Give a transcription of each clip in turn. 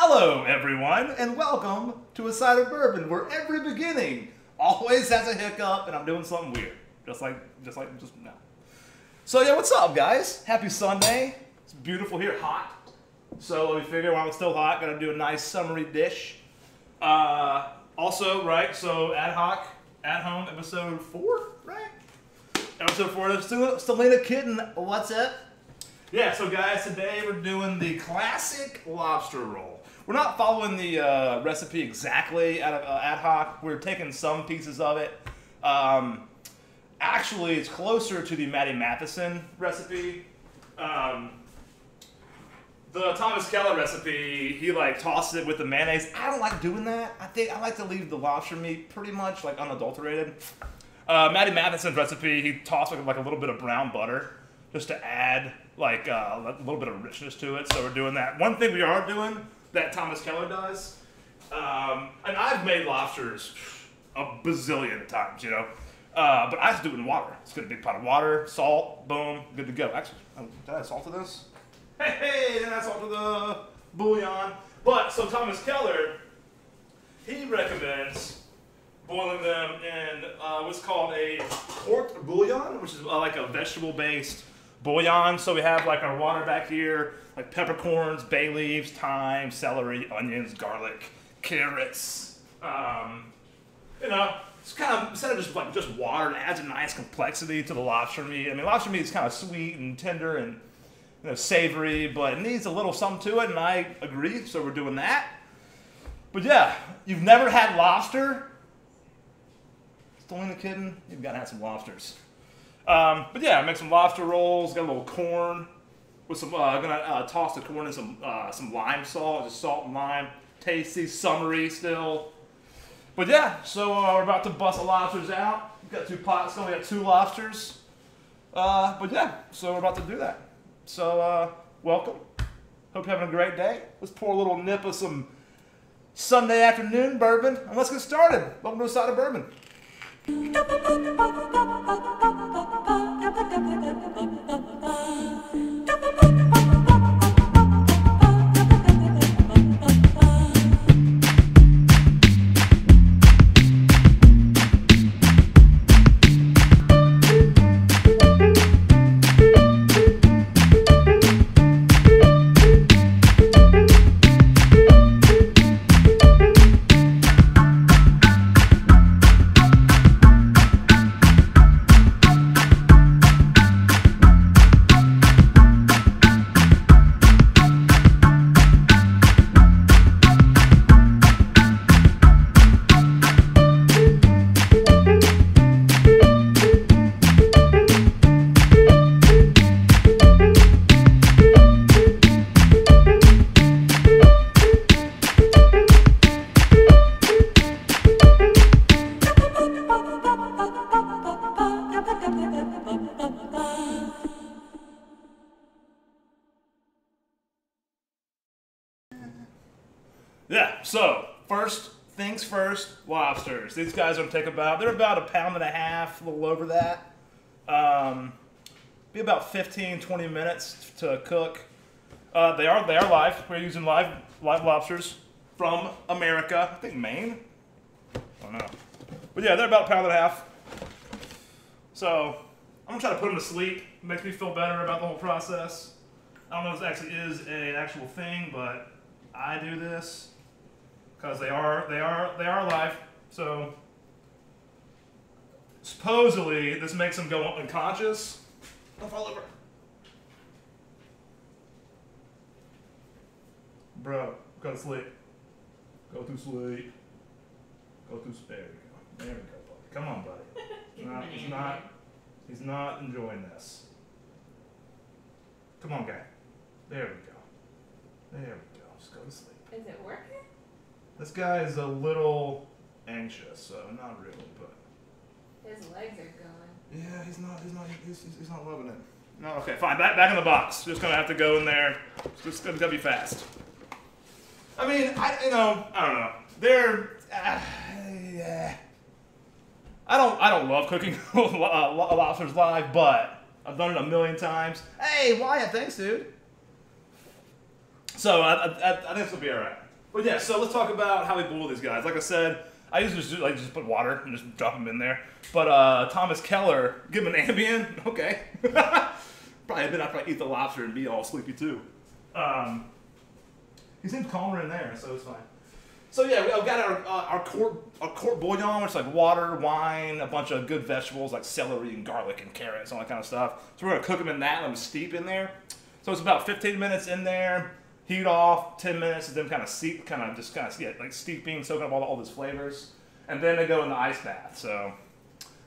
Hello, everyone, and welcome to A Side of Bourbon, where every beginning always has a hiccup, and I'm doing something weird, just now. So yeah, what's up, guys? Happy Sunday. It's beautiful here, hot. So we figure while it's still hot, gotta do a nice summery dish. Also, right? So ad hoc, at home, episode 4, right? Episode 4 of Selena Kitten. What's up? Yeah, so guys, today we're doing the classic lobster roll. We're not following the recipe exactly out of ad hoc. We're taking some pieces of it. Actually, it's closer to the Matty Matheson recipe. The Thomas Keller recipe, he like tosses it with the mayonnaise. I don't like doing that. I like to leave the lobster meat pretty much like unadulterated. Matty Matheson's recipe, he tossed like a little bit of brown butter just to add like a little bit of richness to it. So we're doing that. One thing we are doing that Thomas Keller does, and I've made lobsters a bazillion times, you know, but I just do it in water. Just get a big pot of water, salt, boom, good to go. Actually, did I salt to this? Hey, then I salt to the bouillon. But so Thomas Keller, he recommends boiling them in what's called a court bouillon, which is like a vegetable-based bouillon. So we have like our water back here, like peppercorns, bay leaves, thyme, celery, onions, garlic, carrots. You know, it's kind of, instead of just water, it adds a nice complexity to the lobster meat. I mean, lobster meat is kind of sweet and tender and, you know, savory, but it needs a little something to it, and I agree. So we're doing that. But yeah, you've never had lobster? Selena Kitten, you've got to have some lobsters. But yeah, make some lobster rolls. Got a little corn with some. I'm gonna toss the corn in some lime salt, just salt and lime. Tasty, summery still. But yeah, so we're about to bust the lobsters out. We've got 2 pots. So we got 2 lobsters. But yeah, so we're about to do that. So welcome. Hope you're having a great day. Let's pour a little nip of some Sunday afternoon bourbon, and let's get started. Welcome to A Side of Bourbon. Yeah, so first things first, lobsters. These guys are gonna take they're about 1.5 pounds, a little over that. Be about 15-20 minutes to cook. They are live. We're using live lobsters from America. I think Maine. I don't know. But yeah, they're about 1.5 pounds. So I'm gonna try to put them to sleep. It makes me feel better about the whole process. I don't know if this actually is an actual thing, but I do this because they are alive. So supposedly this makes them go unconscious. Don't fall over, bro. Go to sleep. Go to sleep. Go to sleep. There we go. There we go, buddy. Come on, buddy. He's not enjoying this. Come on, guy. There we go. There we go. Just go to sleep. Is it working? This guy is a little anxious, so not really, but his legs are going. Yeah, he's not loving it. No, okay, fine. Back in the box. Just gonna have to go in there. It's gonna be fast. I mean, I don't know. They're yeah. I don't love cooking lobsters live, but I've done it a million times. Hey, Wyatt, thanks, dude. So I think this will be all right. But yeah, so let's talk about how we boil these guys. Like I said, I usually just put water and just drop them in there. But Thomas Keller, give him an Ambien, okay. Probably I'd probably eat the lobster and be all sleepy too. He seems calmer in there, so it's fine. So yeah, we've got our court bouillon, which is like water, wine, a bunch of good vegetables like celery and garlic and carrots, all that kind of stuff. So we're gonna cook them in that, let them steep in there. So it's about 15 minutes in there, heat off, 10 minutes, and then kind of steep, like steeping, soaking up all those flavors, and then they go in the ice bath. So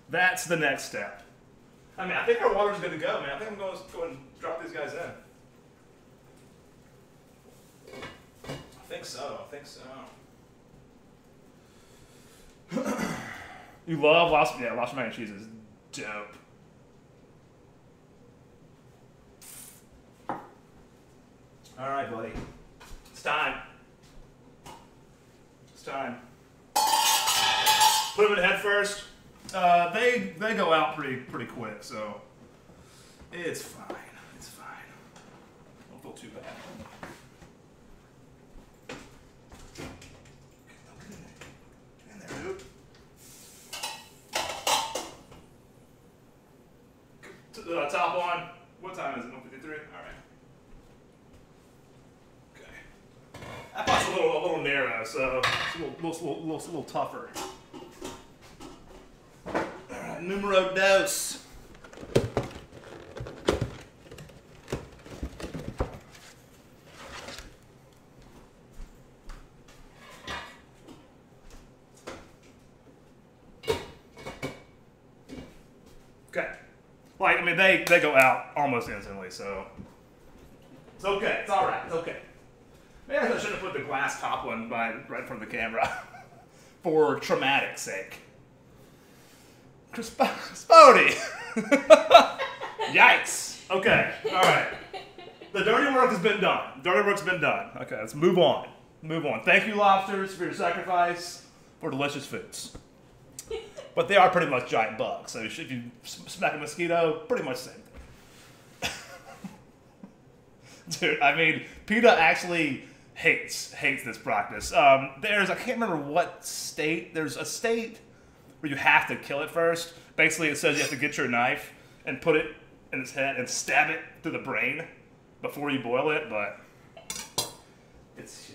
that's the next step. I mean, I think our water's good to go, man. I think I'm going to go and drop these guys in. I think so. You love lobster? Yeah, lobster mac and cheese is dope. All right, buddy. It's time. Put them in head first. They go out pretty quick, so it's fine. Don't feel too bad. Get in there, dude. Top on. What time is it? 1:53. All right. Okay. That pot's a little narrow, so it's a little tougher. Numero dos. Okay. Like, I mean, they go out almost instantly, so it's okay. It's all right. It's okay. Maybe I should have put the glass top one right in front of the camera for traumatic sake. Spody! Yikes! Okay, alright. The dirty work has been done. Okay, let's move on. Thank you, lobsters, for your sacrifice for delicious foods. But they are pretty much giant bugs, so if you smack a mosquito, pretty much the same thing. Dude, I mean, PETA actually hates this practice. I can't remember what state, there's a state where you have to kill it first. Basically, it says you have to get your knife and put it in its head and stab it through the brain before you boil it, but it's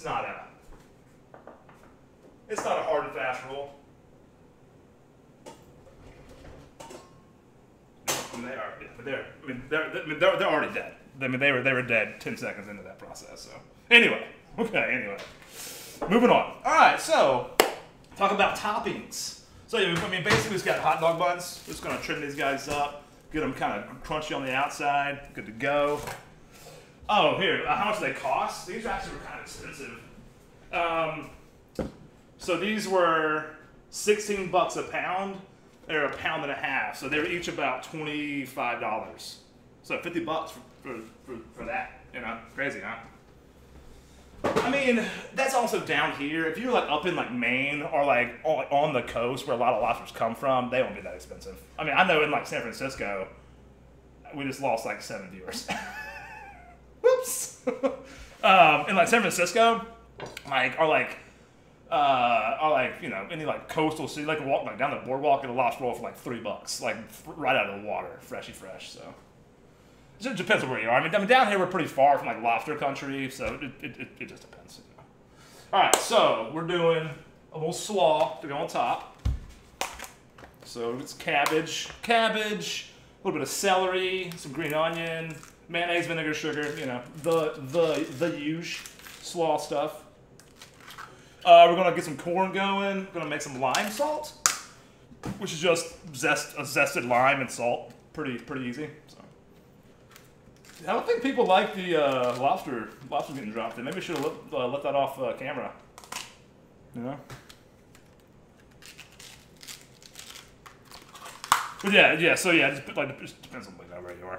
not a hard and fast rule. And they're already dead. I mean, they were dead 10 seconds into that process. So anyway, moving on. All right, so. Talk about toppings. So, I mean, basically, we've got hot dog buns. We're just going to trim these guys up, get them kind of crunchy on the outside, good to go. Oh, here, how much do they cost? These actually were kind of expensive. So these were 16 bucks a pound. They're a pound and a half. So they were each about $25. So 50 bucks for that. You know, crazy, huh? I mean, that's also down here. If you're like up in like Maine or like on the coast where a lot of lobsters come from, they won't be that expensive. I mean, I know in like San Francisco, we just lost like 7 viewers. Whoops. In like San Francisco, you know, any like coastal city, like walk like down the boardwalk and a lobster roll for like $3, like right out of the water, freshy fresh. So. It depends on where you are. I mean, down here we're pretty far from like lobster country, so it just depends. You know. All right, so we're doing a little slaw to go on top. So it's cabbage, a little bit of celery, some green onion, mayonnaise, vinegar, sugar. You know, the usual slaw stuff. We're gonna get some corn going. We're gonna make some lime salt, which is just a zested lime and salt. Pretty easy. So. I don't think people like the lobster getting dropped in. Maybe we should have let that off camera. You know? But yeah, so yeah, it just depends on where you are.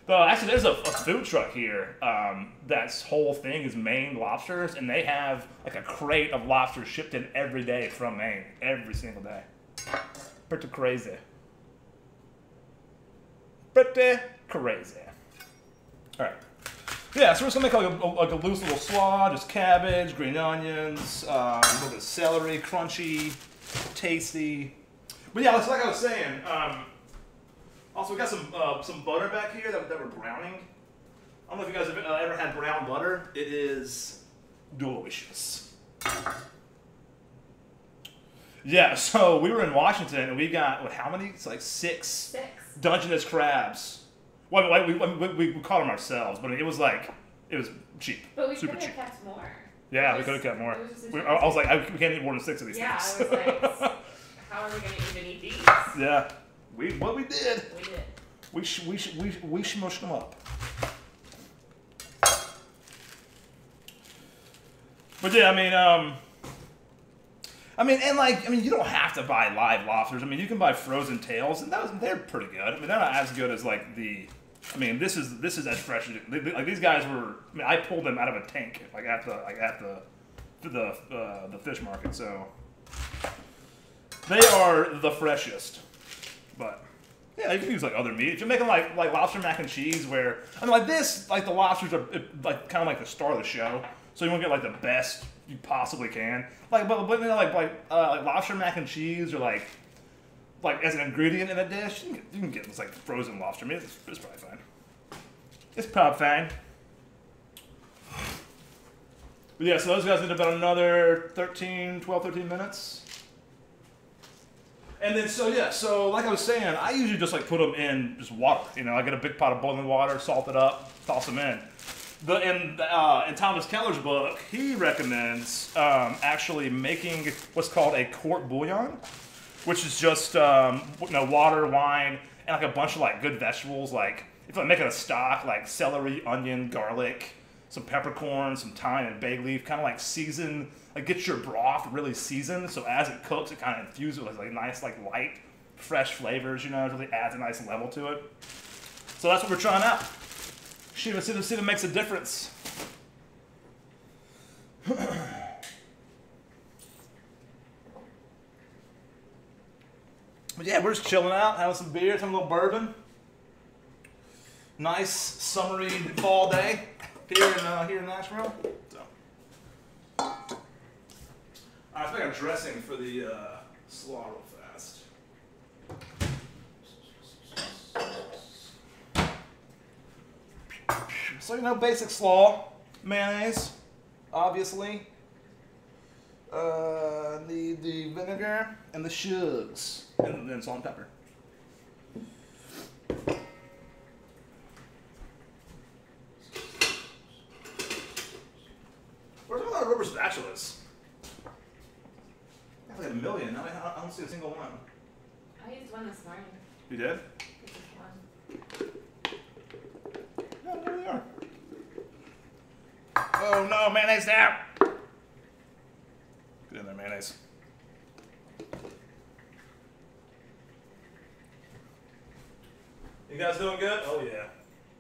Actually, there's a food truck here that's whole thing is Maine lobsters, and they have like a crate of lobsters shipped in every day from Maine, every single day. Pretty crazy. All right. Yeah, so we're just gonna make like a loose little slaw, just cabbage, green onions, a little bit of celery, crunchy, tasty. But yeah, like I was saying, also we got some butter back here that we're browning. I don't know if you guys have ever had brown butter. It is delicious. Yeah, so we were in Washington and we got, how many? It's like six Dungeness crabs. Well, we caught them ourselves, but it was cheap. But we super could cheap. have kept more. Yeah, we could have kept more. I was like, we can't eat more than 6 of these things. I was like, how are we going to even eat these? Yeah, we did. We did. We smushed them up. But yeah, you don't have to buy live lobsters. I mean, you can buy frozen tails, and they're pretty good. I mean, they're not as good as like the. I mean, this is as fresh as like these guys were. I mean, I pulled them out of a tank at the fish market, so they are the freshest. But yeah, you can use like other meat. If you're making like lobster mac and cheese, where I mean, like this, like the lobsters are like kind of like the star of the show, so you want to get like the best you possibly can. Like, but you know, like lobster mac and cheese, or like as an ingredient in a dish, you can get this like frozen lobster meat. It's probably fine. It's probably fine. But yeah, so those guys did about another 12, 13 minutes. And then, so like I was saying, I usually just like put them in just water. You know, I get a big pot of boiling water, salt it up, toss them in. In Thomas Keller's book, he recommends actually making what's called a court bouillon, which is just water, wine, and like a bunch of like good vegetables. Like if I'm making a stock, like celery, onion, garlic, some peppercorn, some thyme, and bay leaf, kind of like season, like get your broth really seasoned. So as it cooks, it kind of infuses it with like nice, like light, fresh flavors. You know, it really adds a nice level to it. So that's what we're trying out. See if it makes a difference. But yeah, we're just chilling out, having some beers, having a little bourbon. Nice summery fall day here in Nashville. So, alright, so I got dressing for the slaw real fast. So, basic slaw, mayonnaise, obviously. The vinegar and the shugs, and then salt and pepper. Where's all the rubber spatulas? I have like a million. I don't see a single one. I used one this morning. You did? Just one. Yeah, there they are. Oh no, mayonnaise down! Get in there, mayonnaise. You guys doing good? Oh yeah.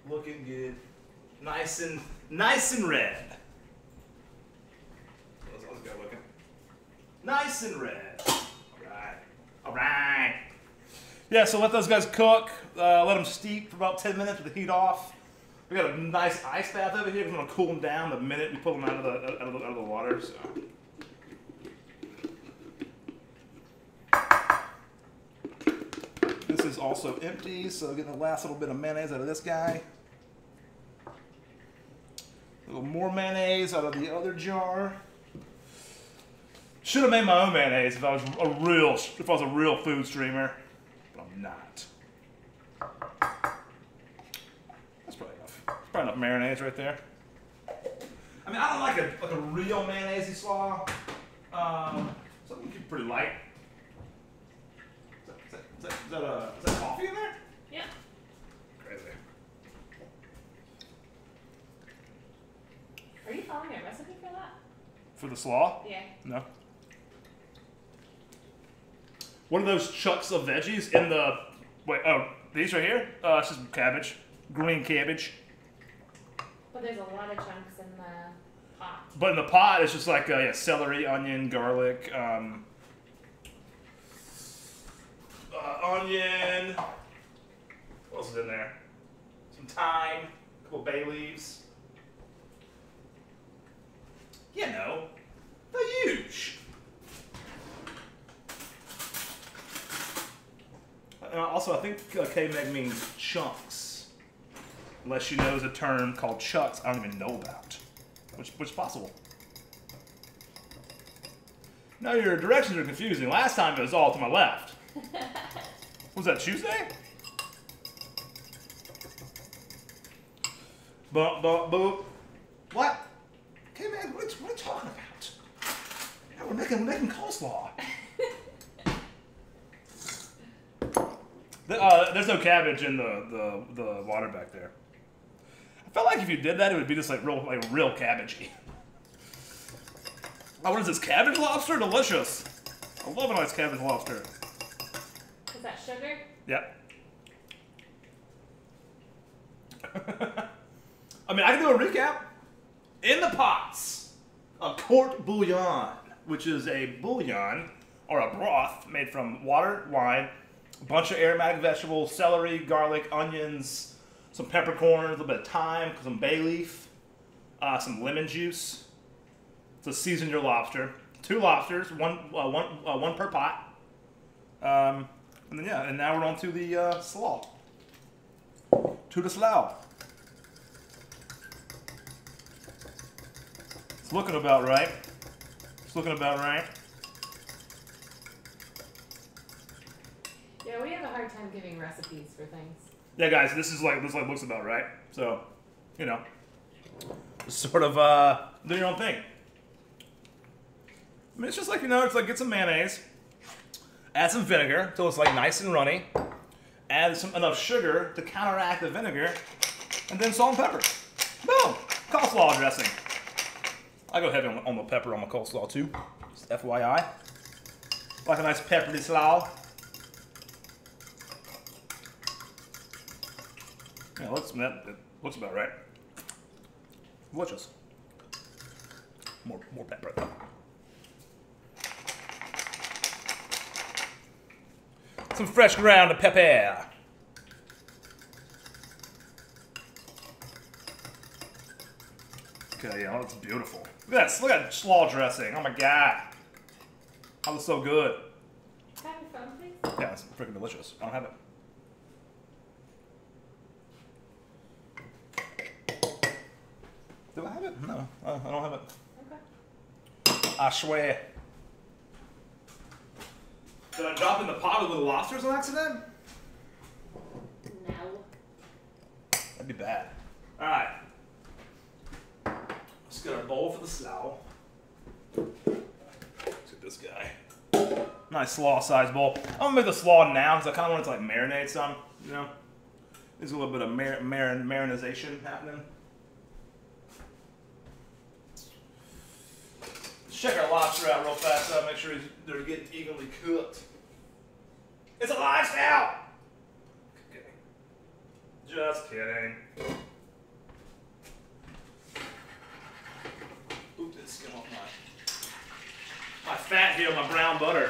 Looking good. Nice and red. Let's go looking. Nice and red. Alright. Yeah, so let those guys cook. Let them steep for about 10 minutes with the heat off. We got a nice ice bath over here. We're gonna cool them down the minute we pull them out of the water. So. This is also empty, so getting the last little bit of mayonnaise out of this guy. A little more mayonnaise out of the other jar. Should have made my own mayonnaise if I was a real food streamer, but I'm not. That's probably enough. Probably enough mayonnaise right there. I mean, I don't like a real mayonnaise slaw. Something keep pretty light. Is that coffee in there? Yeah. Crazy. Are you following a recipe for that? For the slaw? Yeah. No. What are those chunks of veggies in the... Wait, oh, these right here? It's just cabbage. Green cabbage. But there's a lot of chunks in the pot. But in the pot, it's just like celery, onion, garlic, onion. What else is in there? Some thyme, a couple bay leaves. You know, the huge. Also, I think K-Meg means chunks. Unless she knows a term called chucks I don't even know about. Which is possible. Now your directions are confusing. Last time it was all to my left. Was that Tuesday? Boop. What? K-Meg, what are you talking about? Yeah, we're making coleslaw. There's no cabbage in the water back there. I felt like if you did that, it would be just like real cabbagey. Oh, what is this? Cabbage lobster? Delicious. I love a nice cabbage lobster. Is that sugar? Yep. I mean, I can do a recap. In the pots, a court bouillon, which is a bouillon or a broth made from water, wine, a bunch of aromatic vegetables, celery, garlic, onions, some peppercorns, a little bit of thyme, some bay leaf, some lemon juice to season your lobster. 2 lobsters, one per pot. And then yeah, and now we're on to the slaw. To the slaw. It's looking about right. It's looking about right. Yeah, we have a hard time giving recipes for things. Yeah, guys, this looks about right. So, you know, sort of do your own thing. I mean, it's just like, you know, it's like get some mayonnaise, add some vinegar until it's like nice and runny, add enough sugar to counteract the vinegar, and then salt and pepper. Boom! Coleslaw dressing. I go heavy on the pepper on my coleslaw too. Just FYI. Like a nice peppery slaw. Yeah, it looks about right. Delicious. More pepper though. Some fresh ground pepper. Okay, yeah, that's beautiful. Look at that! Look at that slaw dressing. Oh my god, that looks so good. Have your phone, please? Yeah, it's freaking delicious. I don't have it. Do I have it? No, I don't have it. Okay. I swear. Did I drop in the pot with the lobsters on accident? No. That'd be bad. Alright. Let's get our bowl for the slaw. Look at this guy. Nice slaw size bowl. I'm gonna make the slaw now because I kind of want it to like marinate some, you know? There's a little bit of marinization happening. Check our lobster out real fast so make sure they're getting evenly cooked. It's a lifestyle! Okay. Just kidding. Oop, this skin off my fat here, my brown butter.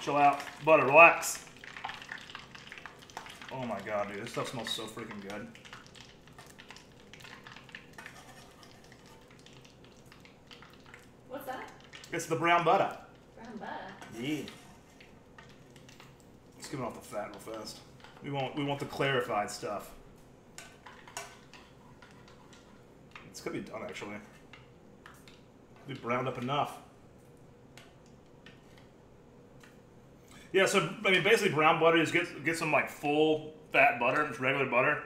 Chill out. Butter, relax. Oh my god, dude, this stuff smells so freaking good. What's that? It's the brown butter. Brown butter. Yeah. Let's give it off the fat real fast. We want the clarified stuff. It's gonna be done actually. Be browned up enough. Yeah, so I mean basically brown butter is get some like full fat butter, just regular butter,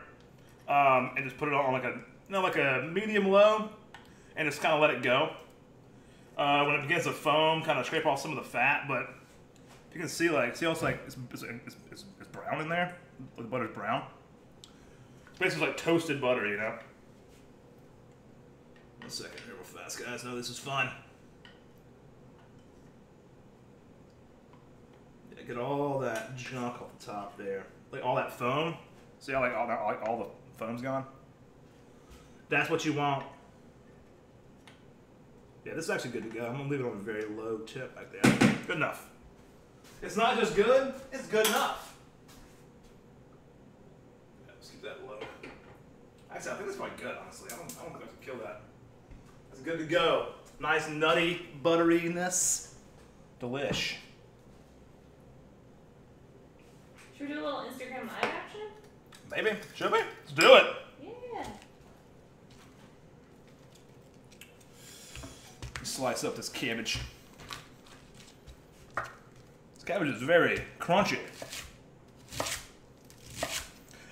and just put it on like a medium low, and just kind of let it go. When it begins to foam, kind of scrape off some of the fat, but you can see how it's like it's brown in there. The butter's brown. It's basically like toasted butter, you know. 1 second here real fast, guys. No, this is fun. Yeah, get all that junk off the top there, like all that foam. See how all the foam's gone? That's what you want. Yeah, this is actually good to go. I'm gonna leave it on a very low tip like that. Good enough. It's not just good, it's good enough. Yeah, let's keep that low. Actually, I think that's probably good. Kill that. That's good to go. Nice nutty butteriness. Delish. Should we do a little Instagram live action? Maybe. Should we? Let's do it. Yeah. Slice up this cabbage. This cabbage is very crunchy.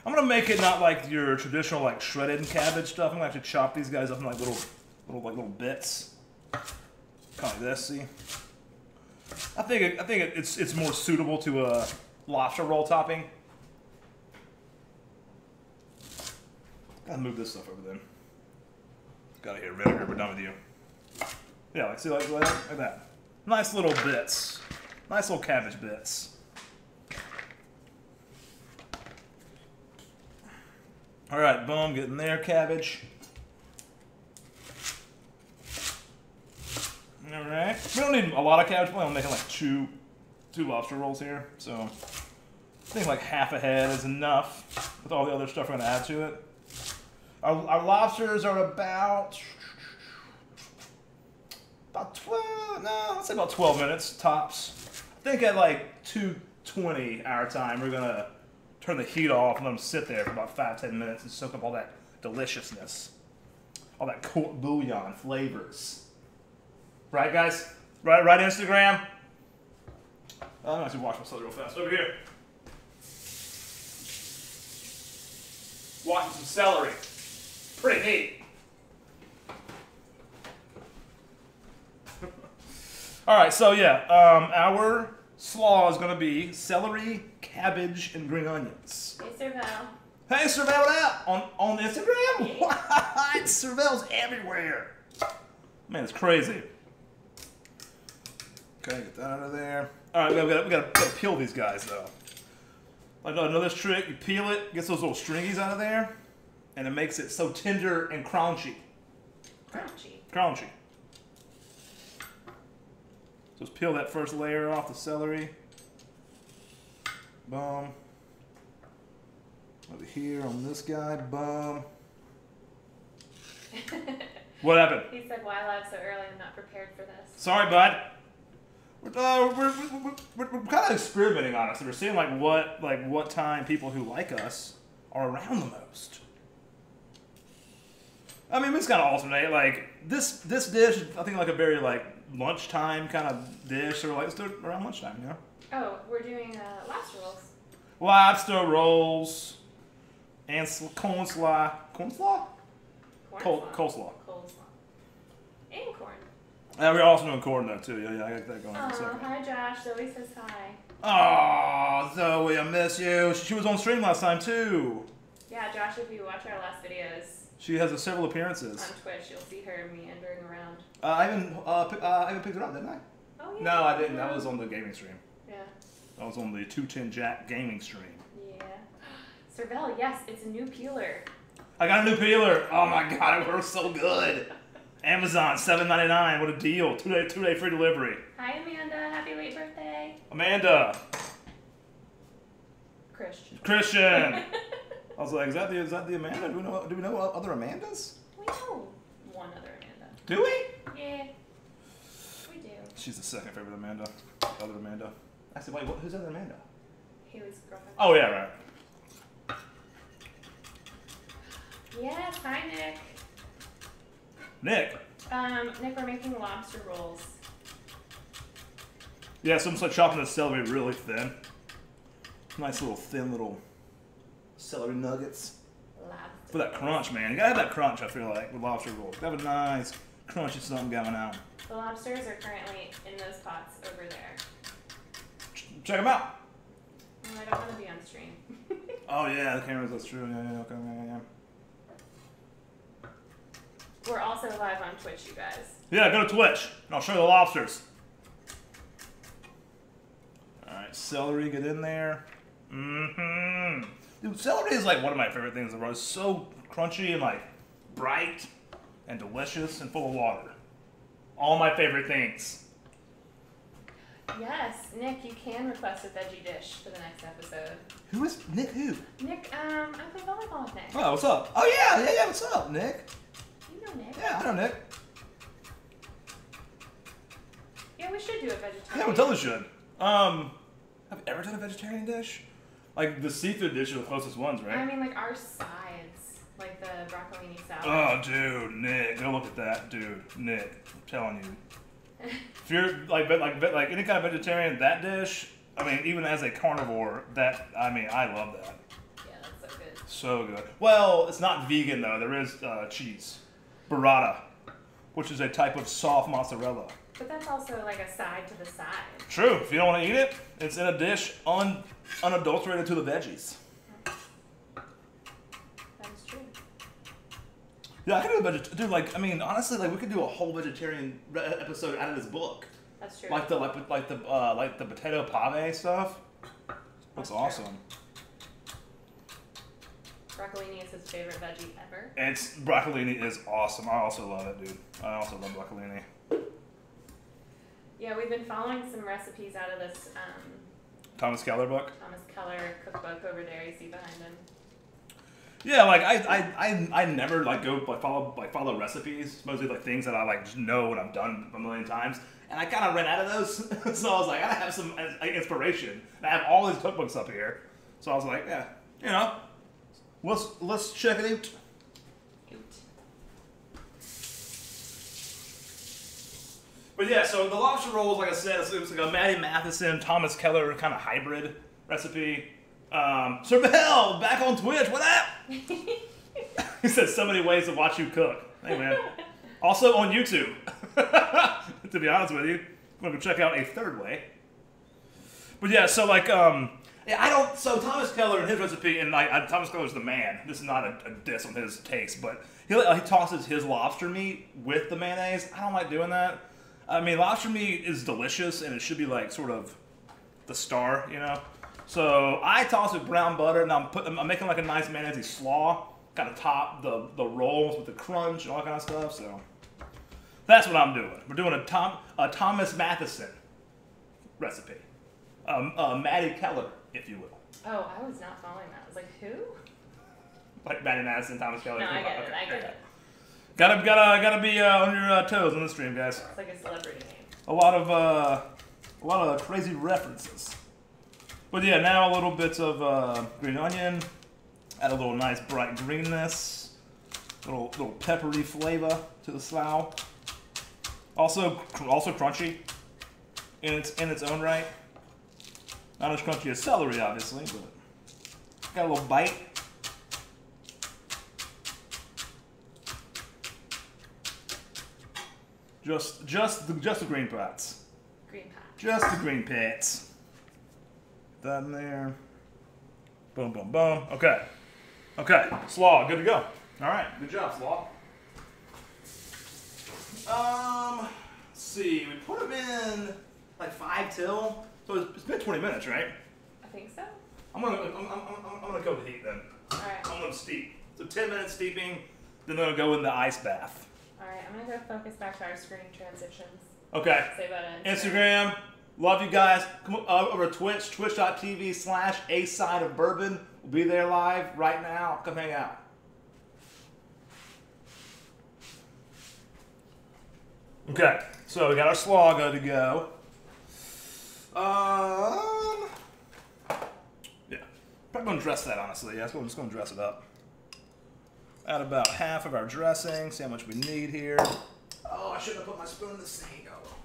I'm gonna make it not like your traditional like shredded cabbage stuff. I'm gonna actually chop these guys up in like little bits, kind of like this. See, I think it's more suitable to a lobster roll topping. Gotta move this stuff over then. Got here, vinegar. We're done with you. Yeah, like see, like that. Nice little bits. Nice little cabbage bits. All right, boom, getting there, cabbage. All right, we don't need a lot of cabbage. I'm making like two lobster rolls here, so I think like half a head is enough with all the other stuff we're gonna add to it. Our lobsters are about 12. No, let's say about 12 minutes tops. I think at like 2:20 our time, we're gonna turn the heat off and let them sit there for about 5-10 minutes and soak up all that deliciousness. All that court bouillon flavors. Right, guys? Right, Instagram? I'm gonna actually wash myself real fast. Over here. Washing some celery. Pretty neat. All right, so yeah, our slaw is gonna be celery, cabbage, and green onions. Hey, Serval. Hey, Serval, what up? On Instagram? Yeah. What? Serval's everywhere. Man, it's crazy. Okay, get that out of there. All right, we gotta peel these guys though. Like another trick, you peel it, gets those little stringies out of there, and it makes it so tender and crunchy. Crunchy. Crunchy. So let's peel that first layer off the celery. Boom. Over here on this guy, boom. What happened? He said, "Why live so early? I'm not prepared for this." Sorry, bud. We're kind of experimenting, honestly. We're seeing like what time people who like us are around the most. I mean, we just kind of alternate. Like this dish, I think like a very like lunchtime kind of dish, or like let's do it around lunchtime, you know? Oh, we're doing lobster rolls. Lobster rolls and coleslaw. Coleslaw? Coleslaw. Coleslaw. And corn. We're also doing corn though too. Yeah, I got that going. Oh, hi Josh. Zoe says hi. Oh, Zoe, I miss you. She was on stream last time too. Yeah, Josh, if you watch our last videos She has several appearances. on Twitch, you'll see her meandering around. I even picked her up, didn't I? Oh yeah. No, I didn't. That was on the gaming stream. Yeah. That was on the 210 Jack gaming stream. Yeah. Serval, yes, it's a new peeler. I got a new peeler. Oh my god, it works so good. Amazon, $7.99. What a deal. Two-day free delivery. Hi Amanda, happy late birthday. Amanda. Christian. I was like, is that the Amanda? Do we know other Amandas? We know one other Amanda. Do we? Yeah. We do. She's the second favorite Amanda. Other Amanda. I said, wait, who's the other Amanda? Haley's girlfriend. Oh yeah, right. Yes, hi Nick. Nick. Nick, we're making lobster rolls. Yeah, so I'm just like chopping the celery really thin. Nice little thin little celery nuggets. Lobster. For that crunch, man. You gotta have that crunch, I feel like, with lobster rolls. Have a nice crunchy something going on. The lobsters are currently in those pots over there. Check them out. Oh, I don't want to be on stream. Oh yeah, the cameras, that's true. Yeah, okay, yeah. We're also live on Twitch, you guys. Yeah, go to Twitch, and I'll show you the lobsters. Alright, celery, get in there. Mm-hmm. Dude, celery is like one of my favorite things in the world. It's so crunchy and like bright and delicious and full of water. All my favorite things. Yes, Nick, you can request a veggie dish for the next episode. Who is Nick? Who? Nick, I play volleyball with Nick. Oh, what's up? Oh yeah, what's up, Nick? You know Nick. Yeah, I know Nick. Yeah, we should do a vegetarian. Yeah, we totally should. Have you ever done a vegetarian dish? Like the seafood dish are the closest ones, right? I mean, like our sides, like the broccolini salad. Oh, dude, Nick, go look at that, dude, Nick. I'm telling you, if you're like any kind of vegetarian, that dish. I mean, even as a carnivore, I love that. Yeah, that's so good. So good. Well, it's not vegan though. There is cheese, burrata, which is a type of soft mozzarella. But that's also like a side to the side. True. If you don't want to eat it, it's in a dish unadulterated to the veggies. That is true. Yeah, I could do a vegetarian. Dude, like, I mean, honestly, like, we could do a whole vegetarian episode out of this book. That's true. Like the potato pave stuff. Looks awesome. Broccolini is his favorite veggie ever. Broccolini is awesome. I also love it, dude. I also love broccolini. Yeah, we've been following some recipes out of this Thomas Keller book. Thomas Keller cookbook over there. You see behind him. Yeah, like I never like go follow recipes. Mostly like things that I like just know and I've done a million times. And I kind of ran out of those, so I was like, I gotta have some inspiration. And I have all these cookbooks up here, so I was like, yeah, you know, let's check it out. But yeah, so the lobster rolls, like I said, it was like a Matty Matheson, Thomas Keller kind of hybrid recipe. Sir Bell, back on Twitch, what up? He says so many ways to watch you cook. Hey man. Also on YouTube. To be honest with you, I'm gonna check out a third way. But yeah, so like, so Thomas Keller and his recipe, and Thomas Keller's the man. This is not a diss on his taste, but he tosses his lobster meat with the mayonnaise. I don't like doing that. I mean, lobster meat is delicious, and it should be like sort of the star, you know? So I toss it with brown butter, and I'm making like a nice mayonnaise slaw, kind of top the rolls with the crunch and all that kind of stuff, so that's what I'm doing. We're doing a Thomas Matheson recipe. Matty Keller, if you will. Oh, I was not following that. I was like, who? Like Matty Matheson, Thomas Keller. No, I get it. I get it. Gotta be on your toes on the stream, guys. It's like a celebrity name. A lot of crazy references. But yeah, now a little bit of green onion. Add a little nice bright greenness. Little peppery flavor to the slaw. Also crunchy in its own right. Not as crunchy as celery, obviously, but got a little bite. Just the green parts. Green patch. Just the green parts. That in there. Boom, boom, boom. Okay. Slaw, good to go. All right, good job, Slaw. Let's see. We put them in like 5 till. So it's been 20 minutes, right? I think so. I'm gonna go with heat then. All right. I'm gonna steep. So 10 minutes steeping, then I'm gonna go in the ice bath. All right. I'm gonna go focus back to our screen transitions. Okay. Say about it. Instagram. Love you guys. Come over to Twitch, twitch.tv/asideofbourbon. We'll be there live right now. Come hang out. Okay, so we got our slaw good to go. Yeah, probably gonna dress that honestly. Yeah, I'm just gonna dress it up. Add about half of our dressing. See how much we need here. Oh, I shouldn't have put my spoon in the sink. Oh.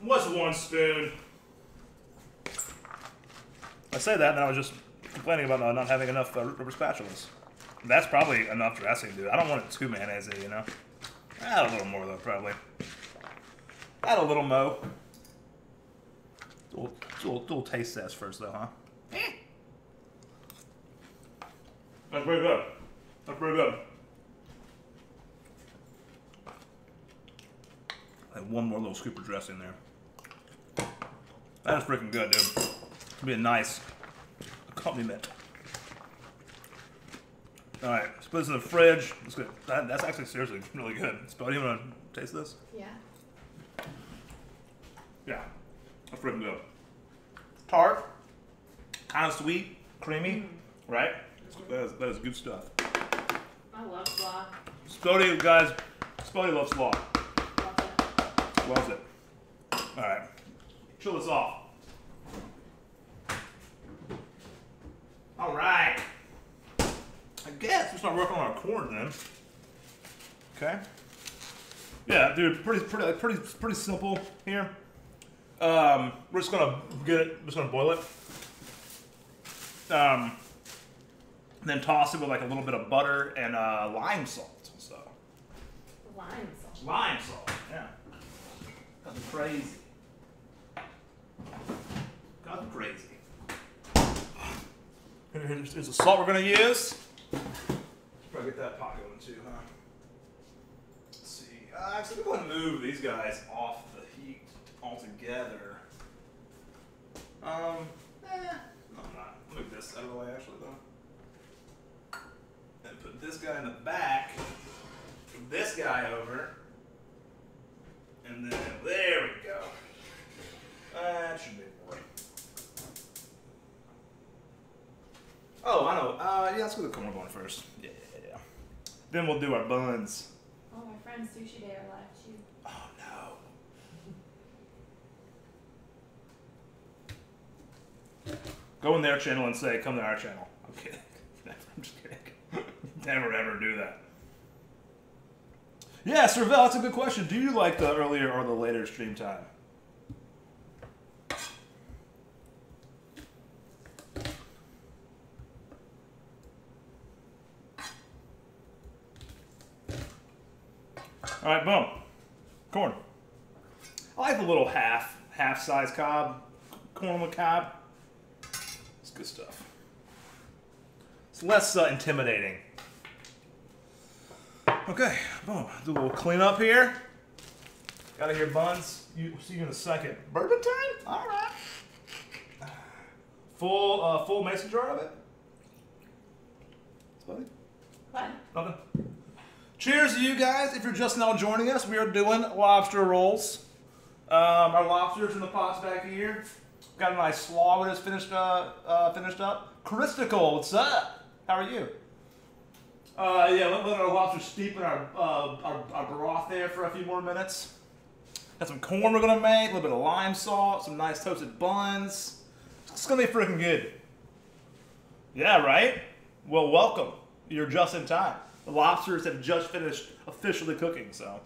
What's 1 spoon? I say that, and I was just complaining about not having enough rubber spatulas. That's probably enough dressing, dude. I don't want it too mayonnaise-y, you know? Add a little more, though, probably. Add a little mo. Do a little taste test first, though, huh? That's pretty good. That's pretty good. Like 1 more little scoop of dressing there. That is freaking good, dude. It'll be a nice accompaniment. All right, let's put this in the fridge. That's good. That's actually seriously really good. Spuddy, you want to taste this? Yeah. Yeah, that's freaking good. Tart, kind of sweet, creamy, right? That is good stuff. I love slaw. Spody, guys, Spody loves slaw. Love it. Loves it. All right, chill this off. All right. I guess we start working on our corn then. Okay. Yeah, dude, pretty simple here. We're just gonna boil it. Then toss it with like a little bit of butter and lime salt. So. Lime salt. Lime salt, yeah. That's crazy. That's crazy. Here's the salt we're gonna use. Probably get that pot going too, huh? Let's see. Actually, we're gonna move these guys off the heat altogether. No, I'm not. Move this out of the way, actually, though. And put this guy in the back. Move this guy over. And then there we go. That should be right. Oh, I know. Yeah, let's go with the corn bun first. Yeah. Then we'll do our buns. Oh, my friend Sushi Bear left you. Oh no. Go in their channel and say, "Come to our channel." I'm kidding. I'm just kidding. Never ever do that. Yeah, Serval, that's a good question. Do you like the earlier or the later stream time? All right, boom. Corn. I like the little half size cob, corn on the cob. It's good stuff. It's less intimidating. Okay, boom. Do a little cleanup here. Got to hear buns. See you in a second. Bourbon time? All right. Full mason jar of it. Spuddy? What? Nothing. Cheers to you guys. If you're just now joining us, we are doing lobster rolls. Our lobsters in the pots back here. Got a nice slaw we just finished up. Christical, what's up? How are you? Yeah, let our lobster steep in our broth there for a few more minutes. Got some corn we're gonna make, a little bit of lime salt, some nice toasted buns. It's gonna be freaking good. Yeah, right? Well, welcome. You're just in time. The lobsters have just finished officially cooking, so.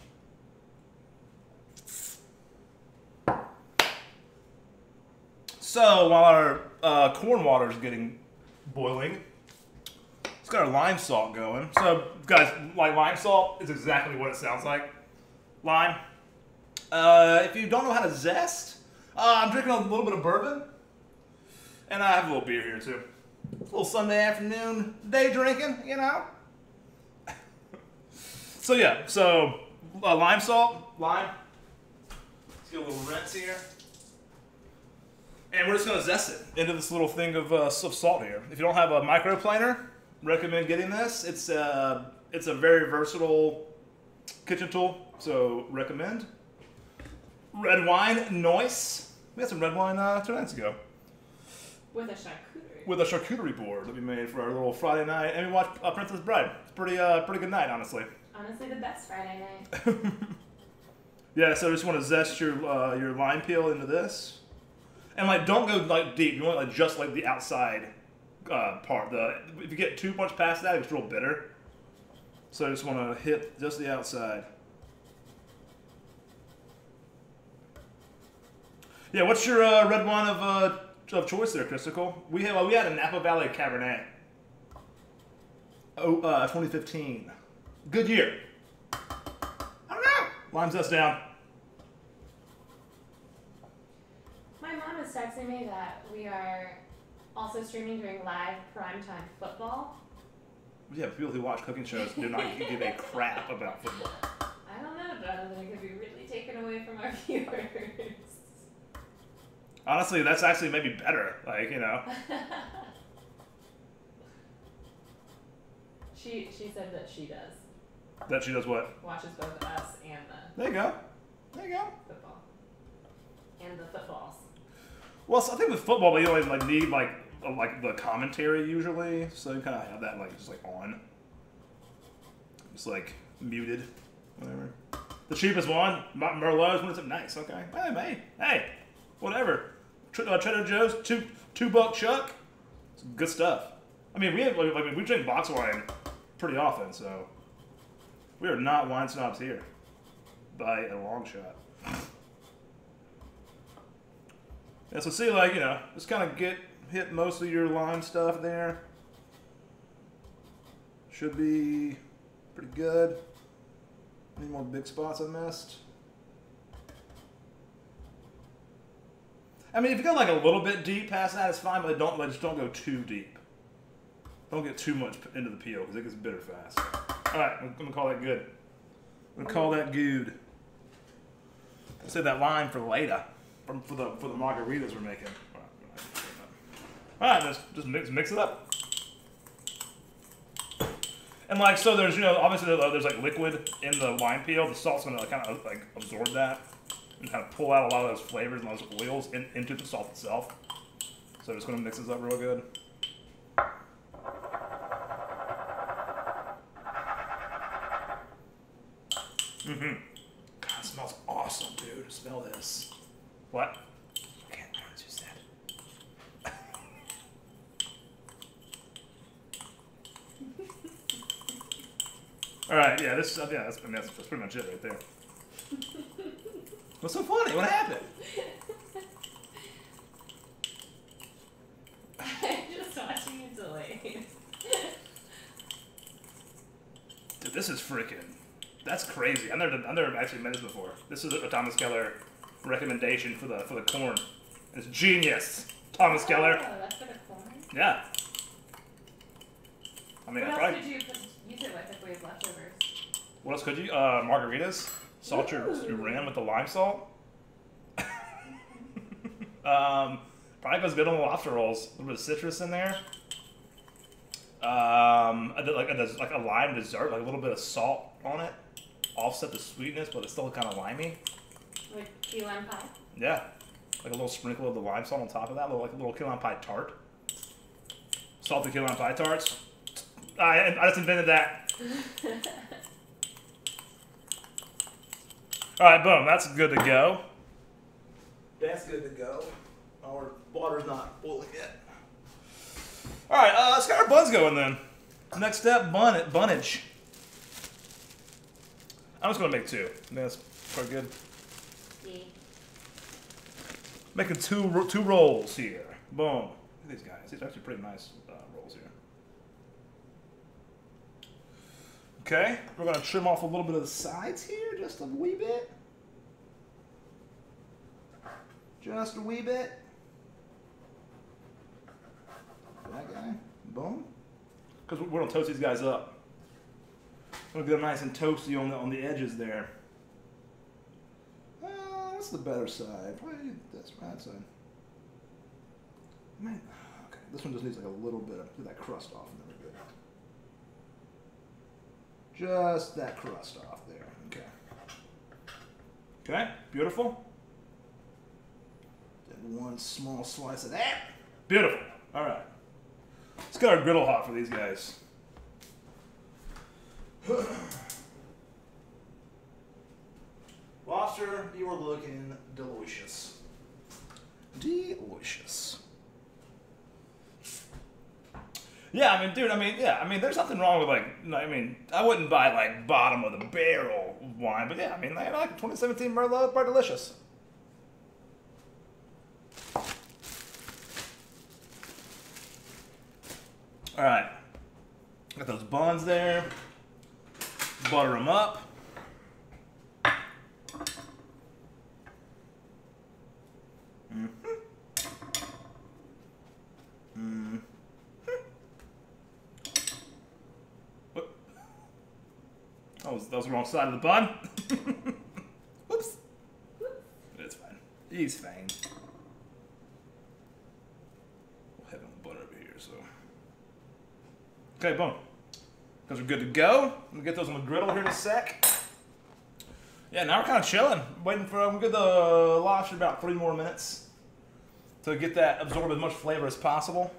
So while our corn water is getting boiling, let's get our lime salt going. So guys, like lime salt is exactly what it sounds like. Lime. If you don't know how to zest, I'm drinking a little bit of bourbon, and I have a little beer here too. A little Sunday afternoon day drinking, you know. So yeah, lime salt, lime. Let's get a little rinse here. And we're just gonna zest it into this little thing of salt here. If you don't have a microplaner, recommend getting this. It's a very versatile kitchen tool, so recommend. Red wine, nice. We had some red wine 2 nights ago. With a charcuterie. With a charcuterie board that we made for our little Friday night, and we watched Princess Bride. It's pretty good night, honestly. Honestly, the best Friday night. Yeah, so just want to zest your lime peel into this, and like don't go like deep. You want like just like the outside part. If you get too much past that, it's real bitter. So I just want to hit just the outside. Yeah, what's your red wine of choice there, Christical? We had a Napa Valley Cabernet. 2015. Good year. I don't know. Lime zest down. My mom is texting me that we are also streaming during live primetime football. Yeah, people who watch cooking shows do not give a crap about football. I don't know, but I think it could be really taken away from our viewers. Honestly, that's actually maybe better. Like, you know. She said that she does. That she does what? Watches both us and the There you go. There you go. football. And the footballs. Well, so I think with football, you always like need like the commentary usually, so you kind of have that like just like on. Just like muted, whatever. The cheapest one, Merlot's. What is it? Nice. Okay. Hey, whatever. Trader Joe's, $2 chuck. It's good stuff. I mean, we drink box wine pretty often, so we are not wine snobs here by a long shot. Yeah, so see, like, you know, just kind of hit most of your lime stuff there. Should be pretty good. Any more big spots I missed? I mean, if you go like a little bit deep past that, it's fine, but just don't go too deep. Don't get too much into the peel because it gets bitter fast. All right, I'm gonna call that good. I'm gonna call that good. Save that lime for later, for the margaritas we're making. All right, just mix it up. And like, so there's, you know, obviously there's like liquid in the lime peel. The salt's gonna kind of like absorb that and kind of pull out a lot of those flavors and those oils into the salt itself. So just gonna mix this up real good. God, it smells awesome, dude. Smell this. What? I can't remember what you said. All right, yeah, that's pretty much it right there. What's so funny? What happened? I'm just watching you delay. Dude, this is freaking. That's crazy. I've never actually made this before. This is a Thomas Keller recommendation for the corn. It's genius, Thomas Keller. Oh, that's for the corn? Yeah. I mean, what else could you use it with if we have leftovers? What else could you? Margaritas. Salt your rim with the lime salt. Probably goes good on the lobster rolls. A little bit of citrus in there. Like a lime dessert, like a little bit of salt on it. Offset the sweetness, but it's still kind of limey. Like key lime pie? Yeah. Like a little sprinkle of the lime salt on top of that. Like a little key lime pie tart. Salted key lime pie tarts. I just invented that. Alright, boom. That's good to go. That's good to go. Our water's not boiling yet. Alright, let's get our buns going then. Next step, bunnage. I'm just going to make two. I think that's quite good. Yeah. Making two rolls here. Boom. Look at these guys. These are actually pretty nice rolls here. Okay, we're going to trim off a little bit of the sides here, just a wee bit. Just a wee bit. That guy. Boom. Because we're going to toast these guys up. We're going to get them nice and toasty on the edges there. What's the better side? Probably that's right side. Man, okay. This one just needs like a little bit of that crust off, and then we're good. Just that crust off there. Okay. Okay, beautiful. Then one small slice of that. Beautiful. All right. Let's get our griddle hot for these guys. Lobster, you are looking delicious. Delicious. Yeah, I mean, dude, there's nothing wrong with, like, I mean, I wouldn't buy, like, bottom of the barrel wine, but yeah, I mean, like 2017 Merlot, quite delicious. All right. Got those buns there. Butter them up. That was the wrong side of the bun. Whoops. It's fine. He's fine. We'll have the butter over here, so. Okay, boom. Those are good to go. We'll get those on the griddle here in a sec. Yeah, now we're kind of chilling. Waiting for, we'll get the lobster about 3 more minutes to get that absorb as much flavor as possible.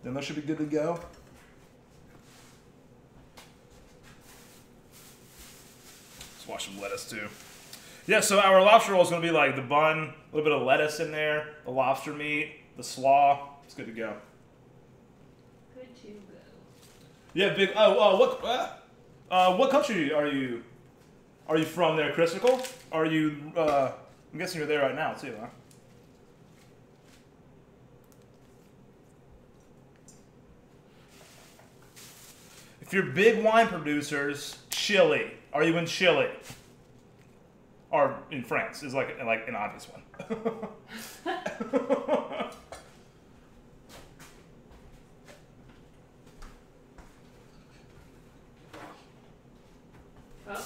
Then those should be good to go. squash some lettuce too. Yeah, so our lobster roll is going to be like the bun, a little bit of lettuce in there, the lobster meat, the slaw. It's good to go. Good to go. Yeah, big. What country are you? Are you from there, Christical? Are you? I'm guessing you're there right now too, huh? If you're big wine producers, Chile. Are you in Chile? Or in France is like an obvious one. Oh.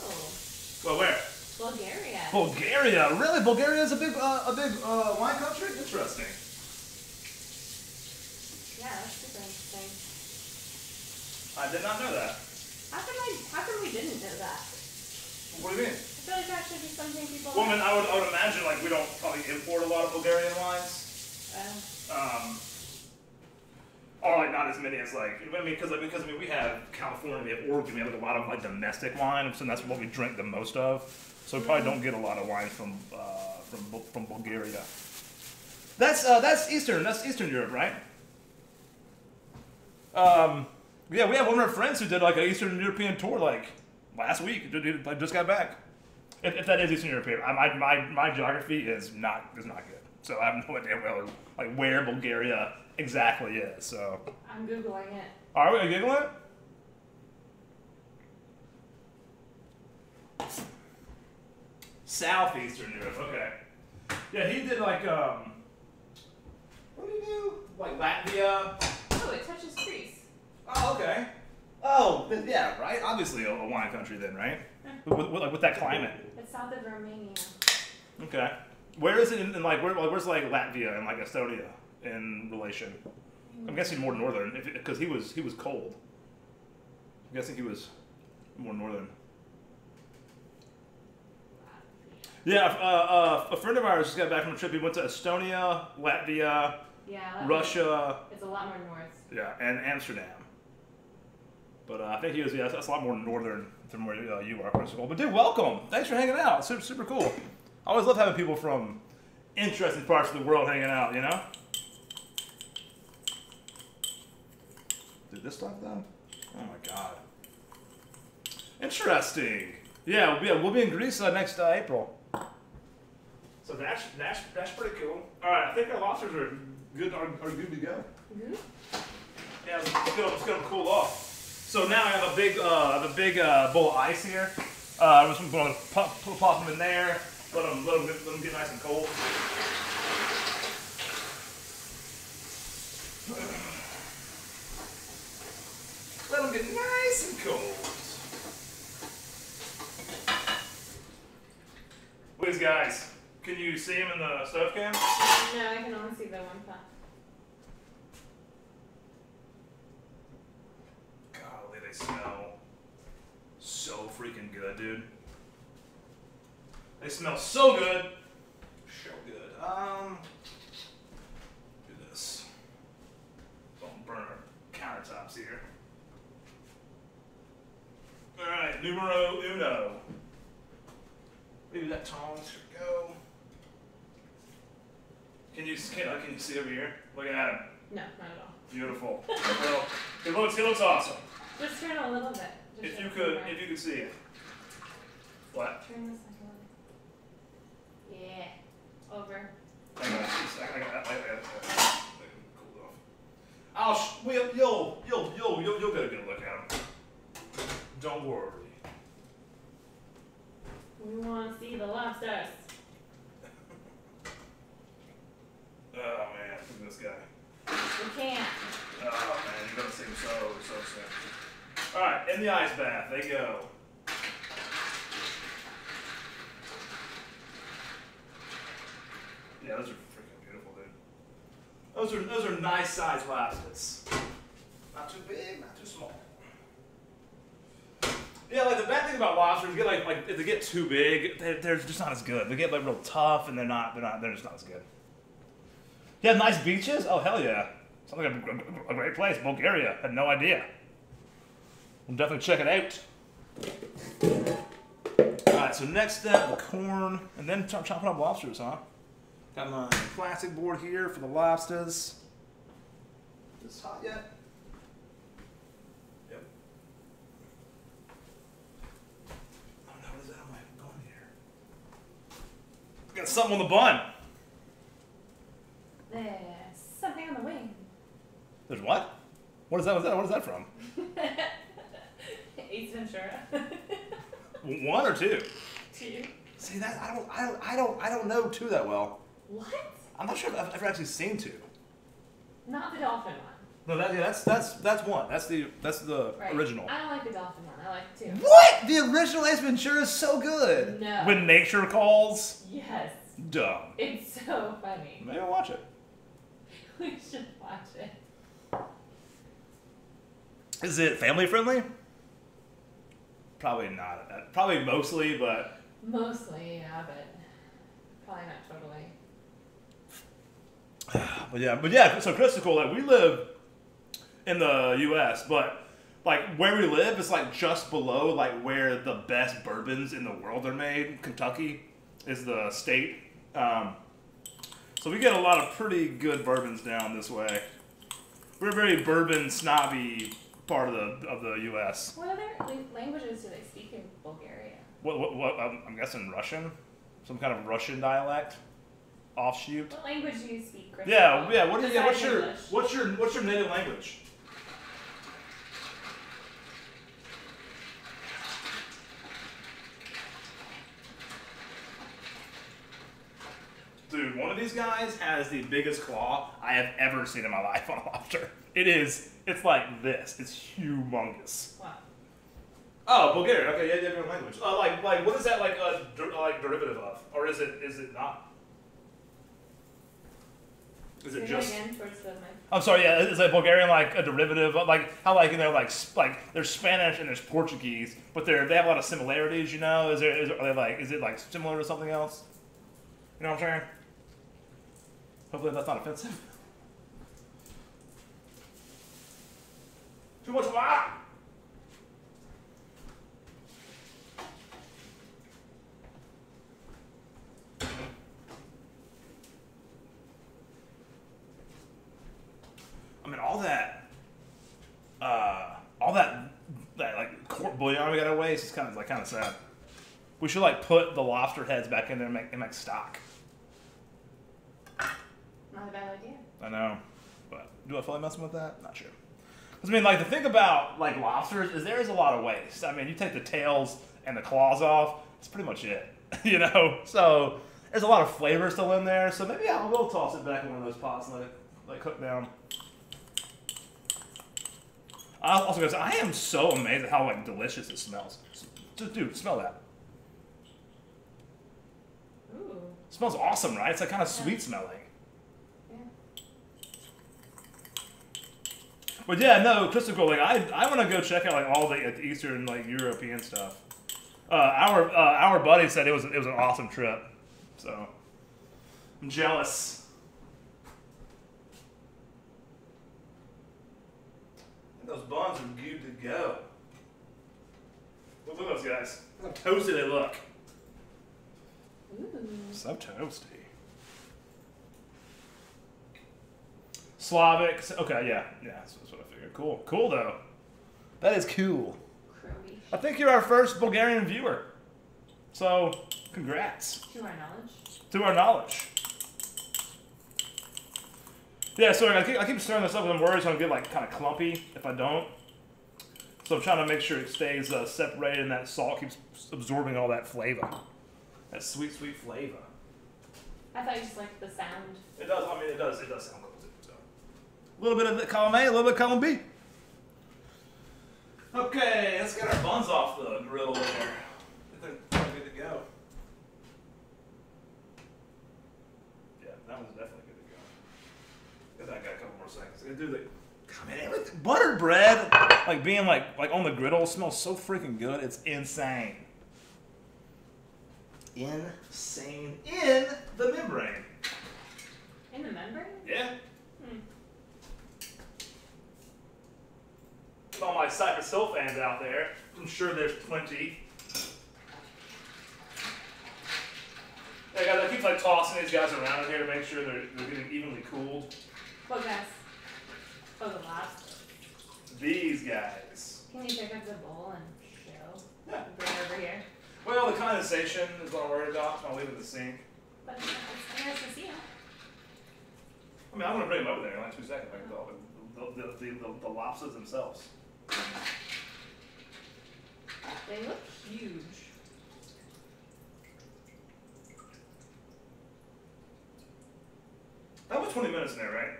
Well, where? Bulgaria. Bulgaria. Really? Bulgaria is a big wine country? Interesting. Yeah, that's super interesting. I did not know that. How come we didn't know that? What do you mean? I feel like that should be something people. Well, I mean, I would imagine like we don't probably import a lot of Bulgarian wines. Or like not as many as like because we have California, we have Oregon, we have like a lot of like domestic wine, so that's what we drink the most of. So we probably don't get a lot of wine from Bulgaria. That's Eastern Europe, right? Yeah, we have one of our friends who did like an Eastern European tour like last week. I just got back. If that is Eastern European, my geography is not good. So I have no idea where Bulgaria exactly is. So I'm Googling it. are we Googling it? Southeastern Europe. Okay. Yeah, he did like what did he do? Like Latvia. Oh, it touches Greece. Oh, okay. Oh, yeah, right. Obviously a wine country then, right? With that climate. It's south of Romania. Okay. Where is it in like where's like Latvia and like Estonia in relation? I'm guessing more northern because he was cold. I'm guessing he was more northern. Yeah, a friend of ours just got back from a trip. He went to Estonia, Latvia, Yeah, Russia. It's a lot more north. Yeah, and Amsterdam. But I think he was, that's a lot more northern than where you are, Christopher. But dude, welcome. Thanks for hanging out. Super, super cool. I always love having people from interesting parts of the world hanging out, you know? Dude, this stuff though? Oh my god. Interesting. Yeah, we'll be in Greece next April. So that's pretty cool. All right, I think our lobsters are good to go. Mm-hmm. Yeah, it's gonna cool off. So now I have a big bowl of ice here. I'm just gonna pop them in there. Let them get nice and cold. Let them get nice and cold. Please, guys, can you see them in the stove cam? No, I can only see the one pot. Golly, they smell so freaking good, dude. They smell so good. So good. Do this. Don't burn our countertops here. All right, numero uno. Leave that tongs. Here we go. Can you see over here? Look at him. No, not at all. Beautiful. Well, he looks awesome. Just turn a little bit. If you could see it. What? Turn this like a little. Yeah. Over. I got cool off. You'll get a good look at him. Don't worry. We want to see the lobsters. Oh man, look at this guy. We can't. Oh man, you're gonna see him so soon. All right, in the ice bath they go. Yeah, those are freaking beautiful, dude. Those are nice sized lobsters. Not too big, not too small. Yeah, like the bad thing about lobsters, you get like if they get too big, they're just not as good. They get like real tough, and they're just not as good. You have nice beaches? Oh hell yeah! Sounds like a great place, Bulgaria. Had no idea. We'll definitely check it out. All right, right, so next step, the corn, and then chopping up lobsters, huh? Got my plastic board here for the lobsters. Is this hot yet? Yep. Oh no, what is that on my bun here? Got something on the bun. There's something on the wing. There's what? What is that? What is that from? Ace Ventura. One or two? Two. See that I don't know two that well. What? I'm not sure if I've ever actually seen two. Not the dolphin one. No, that's one. That's the Right. original. I don't like the dolphin one. I like two. What? The original Ace Ventura is so good. No. When nature calls. Yes. Dumb. It's so funny. Maybe I'll watch it. We should watch it. Is it family friendly? Probably not. Probably mostly, but. Mostly, yeah, but probably not totally. But yeah. So critical. Like we live in the U.S., but like where we live is like just below like where the best bourbons in the world are made. Kentucky is the state. So we get a lot of pretty good bourbons down this way. We're a very bourbon snobby part of the U.S. What other languages do they speak in Bulgaria? What I'm guessing Russian, some kind of Russian dialect, offshoot. What language do you speak? Chris? Yeah. Besides What's English? your native language? Dude, one of these guys has the biggest claw I have ever seen in my life on a lobster. It's like this. It's humongous. Wow. Oh, Bulgarian. Okay, yeah, different language. Like, what is that like derivative of, or is it not? Is it Say just? that again towards the mic. I'm sorry. Yeah, is like Bulgarian like a derivative? Of, like how like like there's Spanish and there's Portuguese, but they have a lot of similarities. You know, is it like similar to something else? You know what I'm saying? Hopefully that's not offensive. Too much water. I mean, all that like court bouillon we got to waste is kind of sad. We should like put the lobster heads back in there and make stock. Not a bad idea. I know, but do I feel like messing with that? Not sure. Because I mean, like the thing about like lobsters is there is a lot of waste. I mean, you take the tails and the claws off, it's pretty much it, you know. So there's a lot of flavor still in there. So maybe I will toss it back in one of those pots and let it cook down. I was also gonna say I am so amazed at how like delicious it smells. Dude, smell that. Ooh. It smells awesome, right? It's like kind of sweet smelling. But yeah, no, crystal cool. Like I want to go check out like all the Eastern like European stuff. Our buddy said it was an awesome trip, so I'm jealous. Those buns are good to go. Look at those guys. Look how toasty they look. Ooh. So toasty. Slavic. Okay, yeah, that's what I figured. Cool though. That is cool. Croatia. I think you're our first Bulgarian viewer. So, congrats. To our knowledge. To our knowledge. Yeah, sorry, I keep stirring this up because I'm worried it's going to get like kind of clumpy if I don't. So I'm trying to make sure it stays separated and that salt keeps absorbing all that flavor. That sweet, sweet flavor. I thought you just liked the sound. It does, I mean, it does sound cool too. So. A little bit of the column A, a little bit of column B. Okay, let's get our buns off the grill there. I think we're good to go. Yeah, that one's definitely good to go. Give that guy a couple more seconds. I do the, God, man, everything, buttered bread, like being like on the griddle, smells so freaking good. It's insane. Insane in the membrane. In the membrane? Yeah. All my Cypress Hill fans out there, I'm sure there's plenty. keeps like tossing these guys around in here to make sure they're getting evenly cooled. What guys? Oh, the lobster. These guys. Can you pick up the bowl and show? Yeah. Bring it over here. Well, the condensation is what I'm worried about. I'll leave it in the sink. But it's nice to see them. I mean, I'm gonna bring them over there in like 2 seconds. Like the lobsters themselves. They look huge. That was 20 minutes in there, right?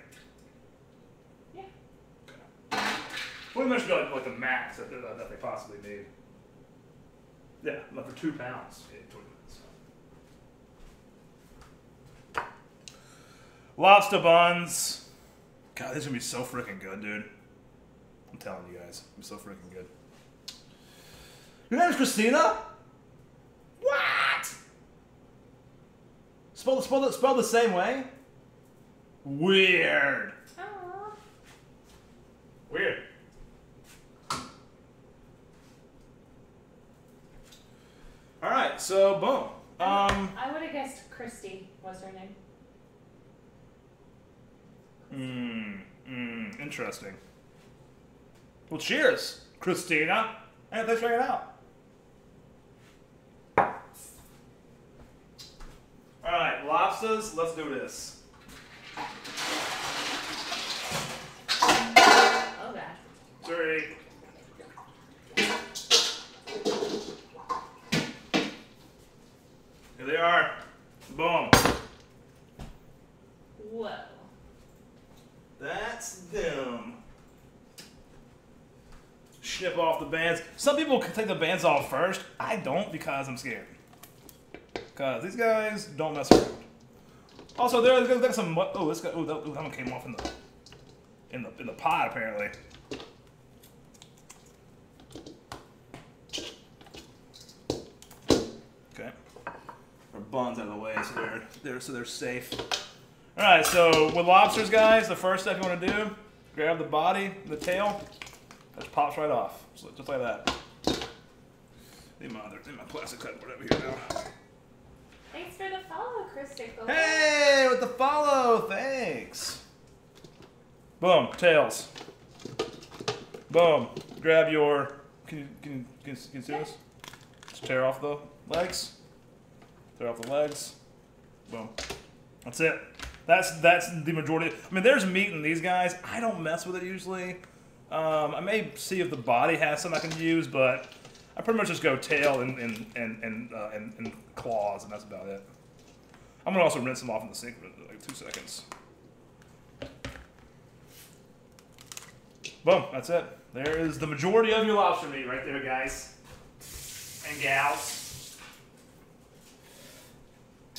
Yeah. Okay. 20 minutes would be like the max that they possibly need. Yeah, but for 2 pounds, yeah, 20 minutes. Lobster buns. God, this is gonna be so freaking good, dude. I'm telling you guys, it's so freaking good. Your name is Christina? What? Spelled the same way? Weird. Aww. Weird. All right, so boom. I would have guessed Christy was her name. Interesting. Well, cheers, Christina. Hey, let's check it out. All right, lobsters. Let's do this. Oh god. 3. Here they are. Boom. Whoa. That's them. Snip off the bands. Some people can take the bands off first. I don't because I'm scared. Because these guys don't mess around. Also, there's some. Oh, this guy. Oh, that one came off in the pot apparently. Okay. Our buns out of the way, so they're safe. All right. So with lobsters, guys, the first step you want to do, grab the body, the tail. That pops right off, just like that. Need my plastic cutboard over here now. Thanks for the follow, Christico. Hey, with the follow, thanks. Boom, tails. Boom. Grab your. Can you see this? Just tear off the legs. Tear off the legs. Boom. That's it. That's the majority. I mean, there's meat in these guys. I don't mess with it usually. I may see if the body has some I can use, but I pretty much just go tail and claws, and that's about it. I'm gonna also rinse them off in the sink for like 2 seconds. Boom, that's it. There is the majority of your lobster meat right there, guys and gals.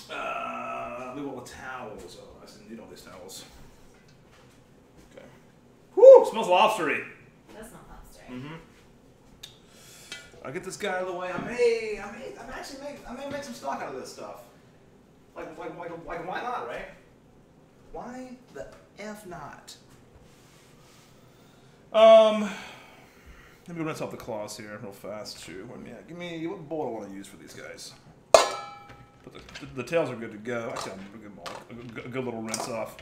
Look at all the towels. Oh, I didn't need all these towels. Okay. Whoo! Smells lobstery. That's not lobster. Mm-hmm. I'll get this guy out of the way. I may make some stock out of this stuff. Like why not, right? Why the F not? Let me rinse off the claws here real fast too. Give me what bowl I want to use for these guys. But the tails are good to go. Actually, a good little rinse off.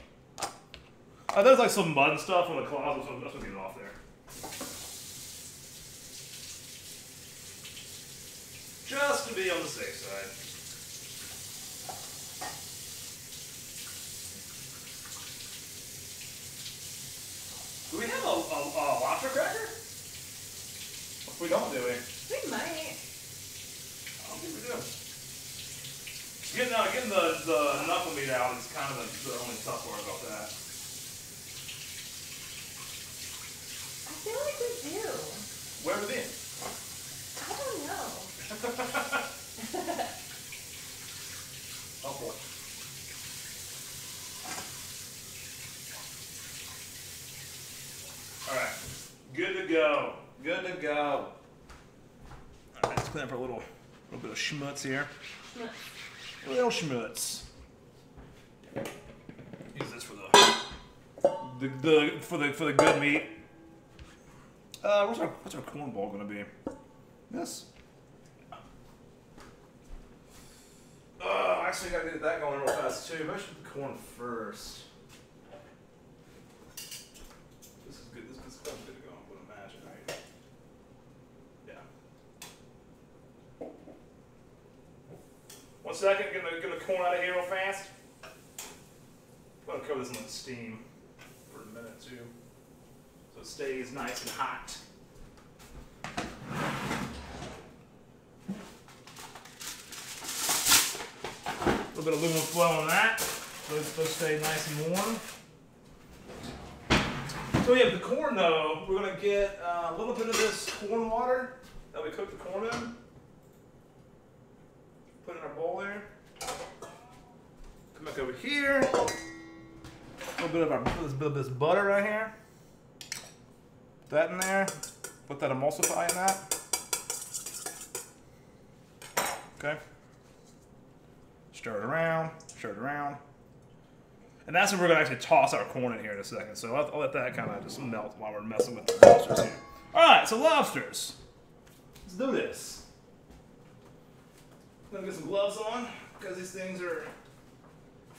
There's like some mud and stuff on the claws. Let's get it off there. Just to be on the safe side. Do we have a lobster cracker? We don't, do we? We might. I don't think we do. Getting the knuckle meat out is kind of the only tough part about that. I feel like we do. Where have we been? I don't know. Oh boy. Alright. Good to go. Good to go. Alright, let's clean up our little bit of schmutz here. Schmutz. A little schmutz. Use this for the good meat. What's our cornball gonna be? This. I actually gotta get that going real fast too. Maybe I should put the corn first. This is good. This corn's good to go. I would imagine, right? Yeah. 1 second. Get the corn out of here real fast. I'm gonna cover this in the steam for a minute too, so it stays nice and hot. A little bit of aluminum foil on that. Those stay nice and warm. So yeah, the corn though, we're gonna get a little bit of this corn water that we cooked the corn in. Put it in our bowl there. Come back over here. A little bit of this butter right here. Put that in there. Put that emulsify in that. Okay. Stir it around, stir it around. And that's when we're gonna actually toss our corn in here in a second. So I'll let that kind of just melt while we're messing with the lobsters here. All right, so lobsters. Let's do this. I'm gonna get some gloves on because these things are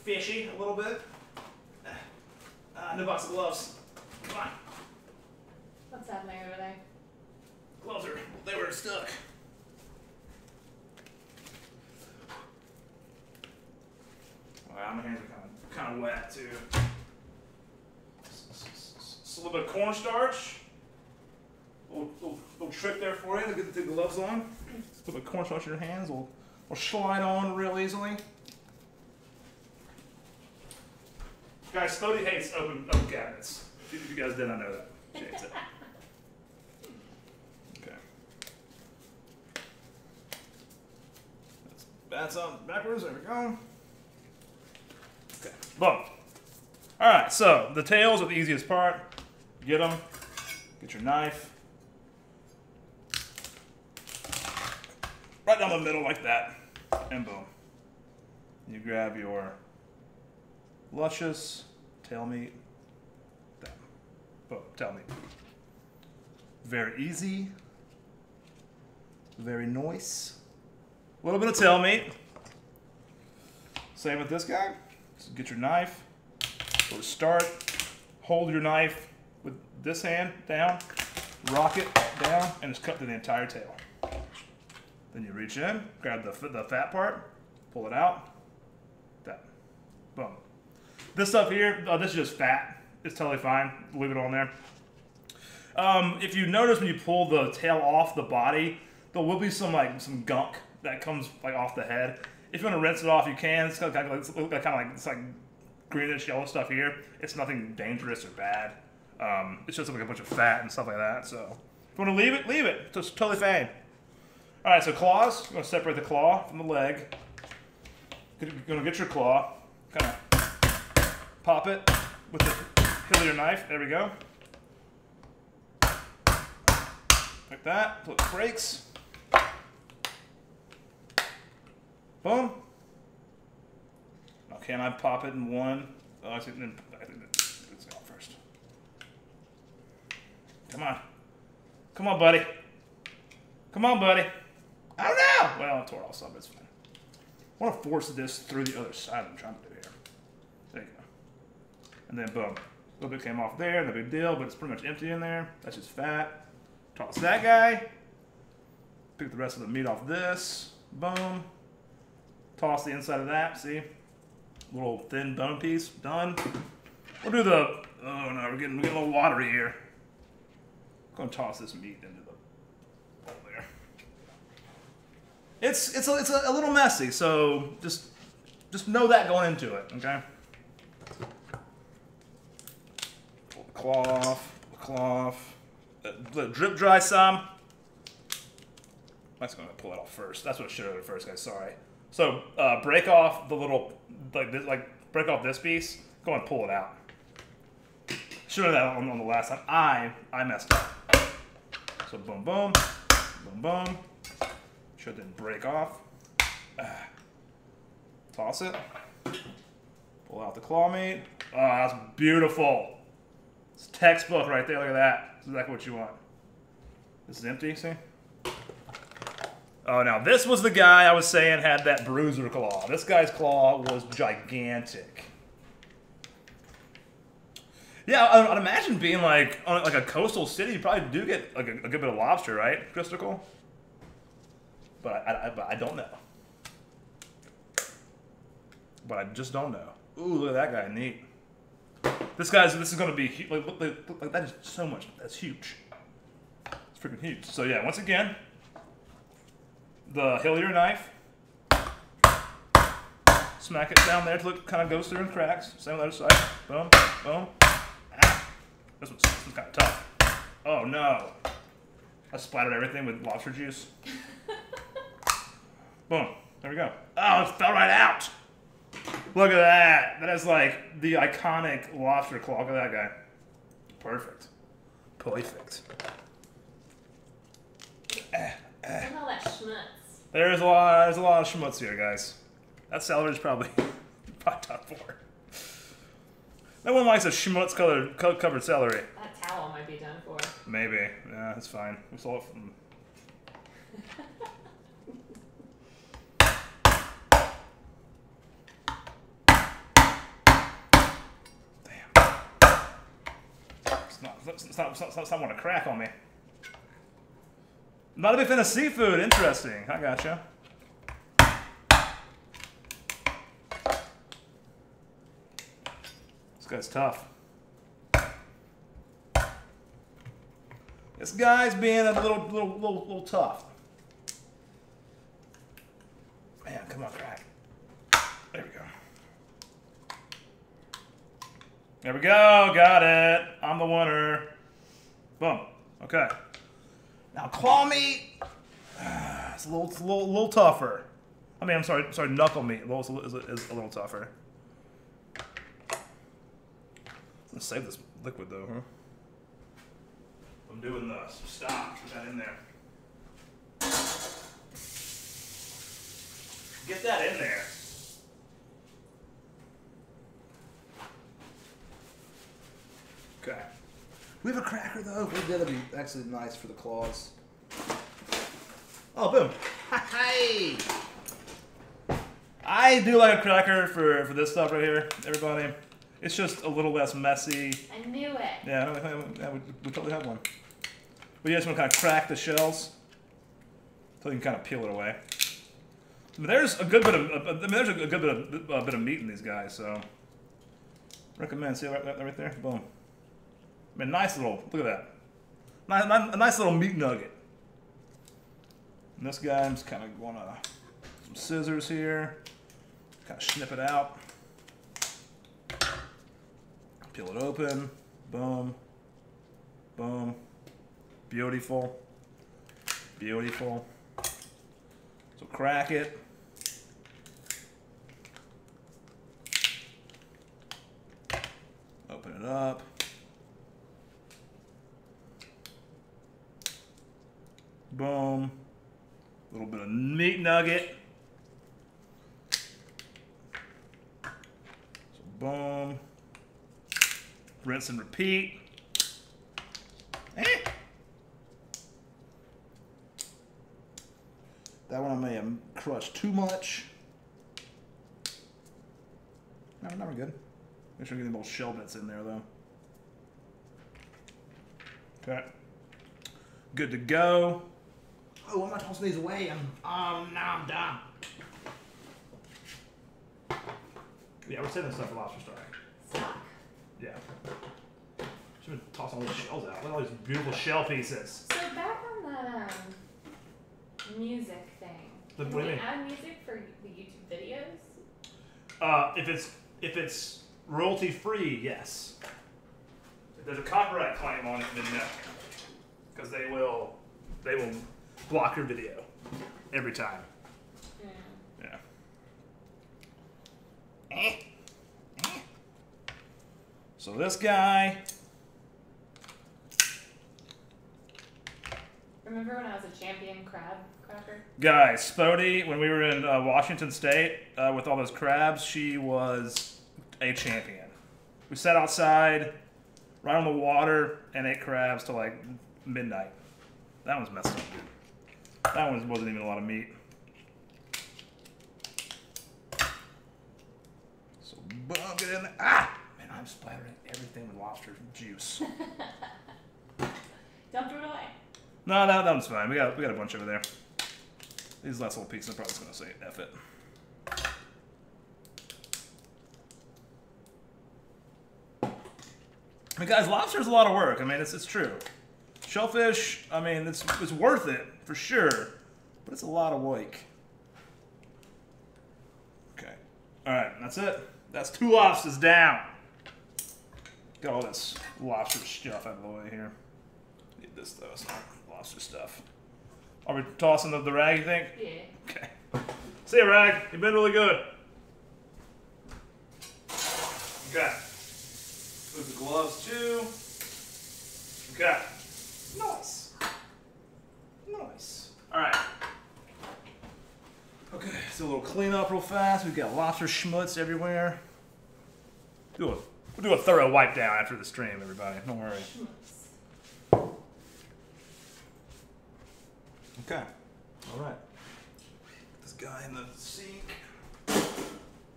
fishy a little bit. New box of gloves. Come on. What's happening over there? Gloves they were stuck. Wow, my hands are kind of wet too. Just a little bit of cornstarch. Little trick there for you to get the gloves on. A little bit of cornstarch in your hands will slide on real easily. Guys, Spody hates open cabinets. If you guys did not know that, she hates it. Okay. That's on backwards. There we go. Okay. Boom. All right. So the tails are the easiest part. Get them. Get your knife. Right down the middle like that, and boom. You grab your luscious tail meat. Boom, tail meat. Very easy. Very nice. A little bit of tail meat. Same with this guy. So get your knife. Go to start. Hold your knife with this hand down. Rock it down, and just cut through the entire tail. Then you reach in, grab the fat part, pull it out. That. Boom. This stuff here, this is just fat. It's totally fine. Leave it on there. If you notice when you pull the tail off the body, there will be some gunk that comes off the head. If you want to rinse it off, you can. It's kind of like greenish yellow stuff here. It's nothing dangerous or bad. It's just like a bunch of fat and stuff like that. So if you want to leave it, leave it. It's just totally fine. All right, so claws. You're going to separate the claw from the leg. You're going to get your claw, kind of pop it with the hill of your knife. There we go. Like that, until it breaks. Boom. Now, can I pop it in one? Oh, I think it's going first. Come on. Come on, buddy. Come on, buddy. Oh, no! Well, I tore off some. It's fine. I want to force this through the other side. I'm trying to do here. There you go. And then, boom. A little bit came off there. No big deal, but it's pretty much empty in there. That's just fat. Toss that guy. Pick the rest of the meat off this. Boom. Toss the inside of that. See? Little thin bone piece. Done. We'll do the... Oh, no. We're getting a little watery here. I'm going to toss this meat into the bowl there. It's a little messy, so just know that going into it, okay? Pull the claw off. Let it drip dry some. I'm just going to pull it off first. That's what I should have done first, guys. Sorry. So break off the little break off this piece. Go and pull it out. Should have done that on the last time. I messed up. So boom, boom, boom, boom. Should then break off. Toss it. Pull out the claw meat. Oh, that's beautiful. It's textbook right there. Look at that. That's exactly what you want. This is empty, see? Oh, now this was the guy I was saying had that bruiser claw. This guy's claw was gigantic. Yeah, I'd imagine being like on like a coastal city, you probably do get like a good bit of lobster, right, Christical? But I don't know. But I just don't know. Ooh, look at that guy, neat. This is gonna be like that is so much. That's huge. It's freaking huge. So yeah, once again, the Hillier knife. Smack it down there till it kind of goes through and cracks. Same on the other side. Boom, boom. Ah. This one's kind of tough. Oh no! I splattered everything with lobster juice. Boom. There we go. Oh, it fell right out. Look at that. That is like the iconic lobster claw. Look at that guy. Perfect. Perfect. Look at all that schmutz. There's a lot of schmutz here, guys. That celery's probably done for. No one likes a schmutz covered celery. That towel might be done for. Maybe. Yeah, that's fine. We saw it from. It's not want to crack on me. Not a big fan of seafood. Interesting. I gotcha. This guy's tough. This guy's being a little tough. Man, come on, crack. There we go. There we go. Got it. I'm the winner. Boom. Okay. Now claw meat. It's a little tougher. I mean, I'm sorry. Knuckle meat is a little tougher. Let's save this liquid though, huh? I'm doing the stop. Put that in there. Get that in there. Okay. We have a cracker though. That'll be actually nice for the claws. Oh, boom. Hey! I do like a cracker for this stuff right here, everybody. It's just a little less messy. I knew it. Yeah, we totally have one. But you just want to kind of crack the shells so you can kind of peel it away. But there's a good bit of meat in these guys, so recommend. See right there, boom. I mean, nice little. Look at that. A nice little meat nugget. And this guy, I'm just kind of going to some scissors here, kind of snip it out. Peel it open. Boom. Boom. Beautiful. Beautiful. So crack it. Open it up. Boom. A little bit of meat nugget. So boom. Rinse and repeat. That one I may have crushed too much. No, we're good. Make sure we get the little shell bits in there though. Okay. Good to go. Oh, I'm not tossing these away. Now I'm done. Yeah, we're saving this stuff for Lobster Stock. Stock? Yeah. Should have tossed all these shells out. Look at all these beautiful shell pieces. So back on that music thing. What do Can you we mean? add music for the YouTube videos? If it's royalty free, yes. If there's a copyright claim on it, then no. Because they will block your video every time. Yeah. So this guy. Remember when I was a champion crab cracker? Guys, Spodie, when we were in Washington State with all those crabs, she was a champion. We sat outside, right on the water, and ate crabs till like midnight. That one's messed up, dude. That one wasn't even a lot of meat. So boom, get in there. Ah! Man, I'm splattering everything with lobster juice. Don't throw it away. No, that one's fine. We got a bunch over there. These last little pieces, I'm probably just gonna say F it. I mean, guys, lobster's a lot of work. I mean, it's true. Shellfish, I mean, it's worth it for sure, but it's a lot of work. Okay, all right, that's it. That's 2 lobsters down. Got all this lobster stuff out of the way here. Need this though. It's not lobster stuff. Are we tossing the rag? You think? Yeah. Okay. See ya, rag. You've been really good. Okay. Move the gloves too. Okay. Nice. Nice. All right. Okay, so a little cleanup real fast. We've got lobster schmutz everywhere. We'll do a thorough wipe down after the stream, everybody. Don't worry. Okay. All right. Put this guy in the sink.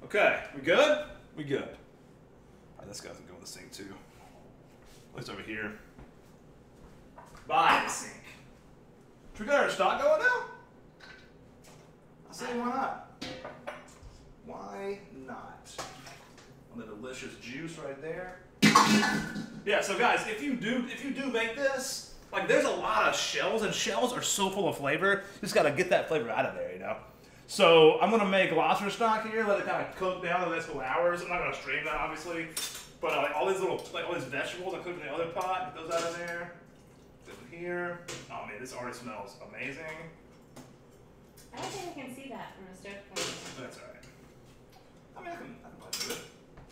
Okay. We good? We good. All right, this guy's gonna go in the sink too. At least over here. By the sink. Should we get our stock going now? I say why not? Why not? On the delicious juice right there. Yeah, so guys, if you do make this, like there's a lot of shells, and shells are so full of flavor. You just gotta get that flavor out of there, you know? So I'm gonna make lobster stock here, let it kind of cook down the next couple hours. I'm not gonna stream that, obviously. But like all these vegetables I cooked in the other pot, get those out of there. Over here. Oh man, this already smells amazing. I don't think I can see that from the stove point. That's alright. I mean, I can probably do it.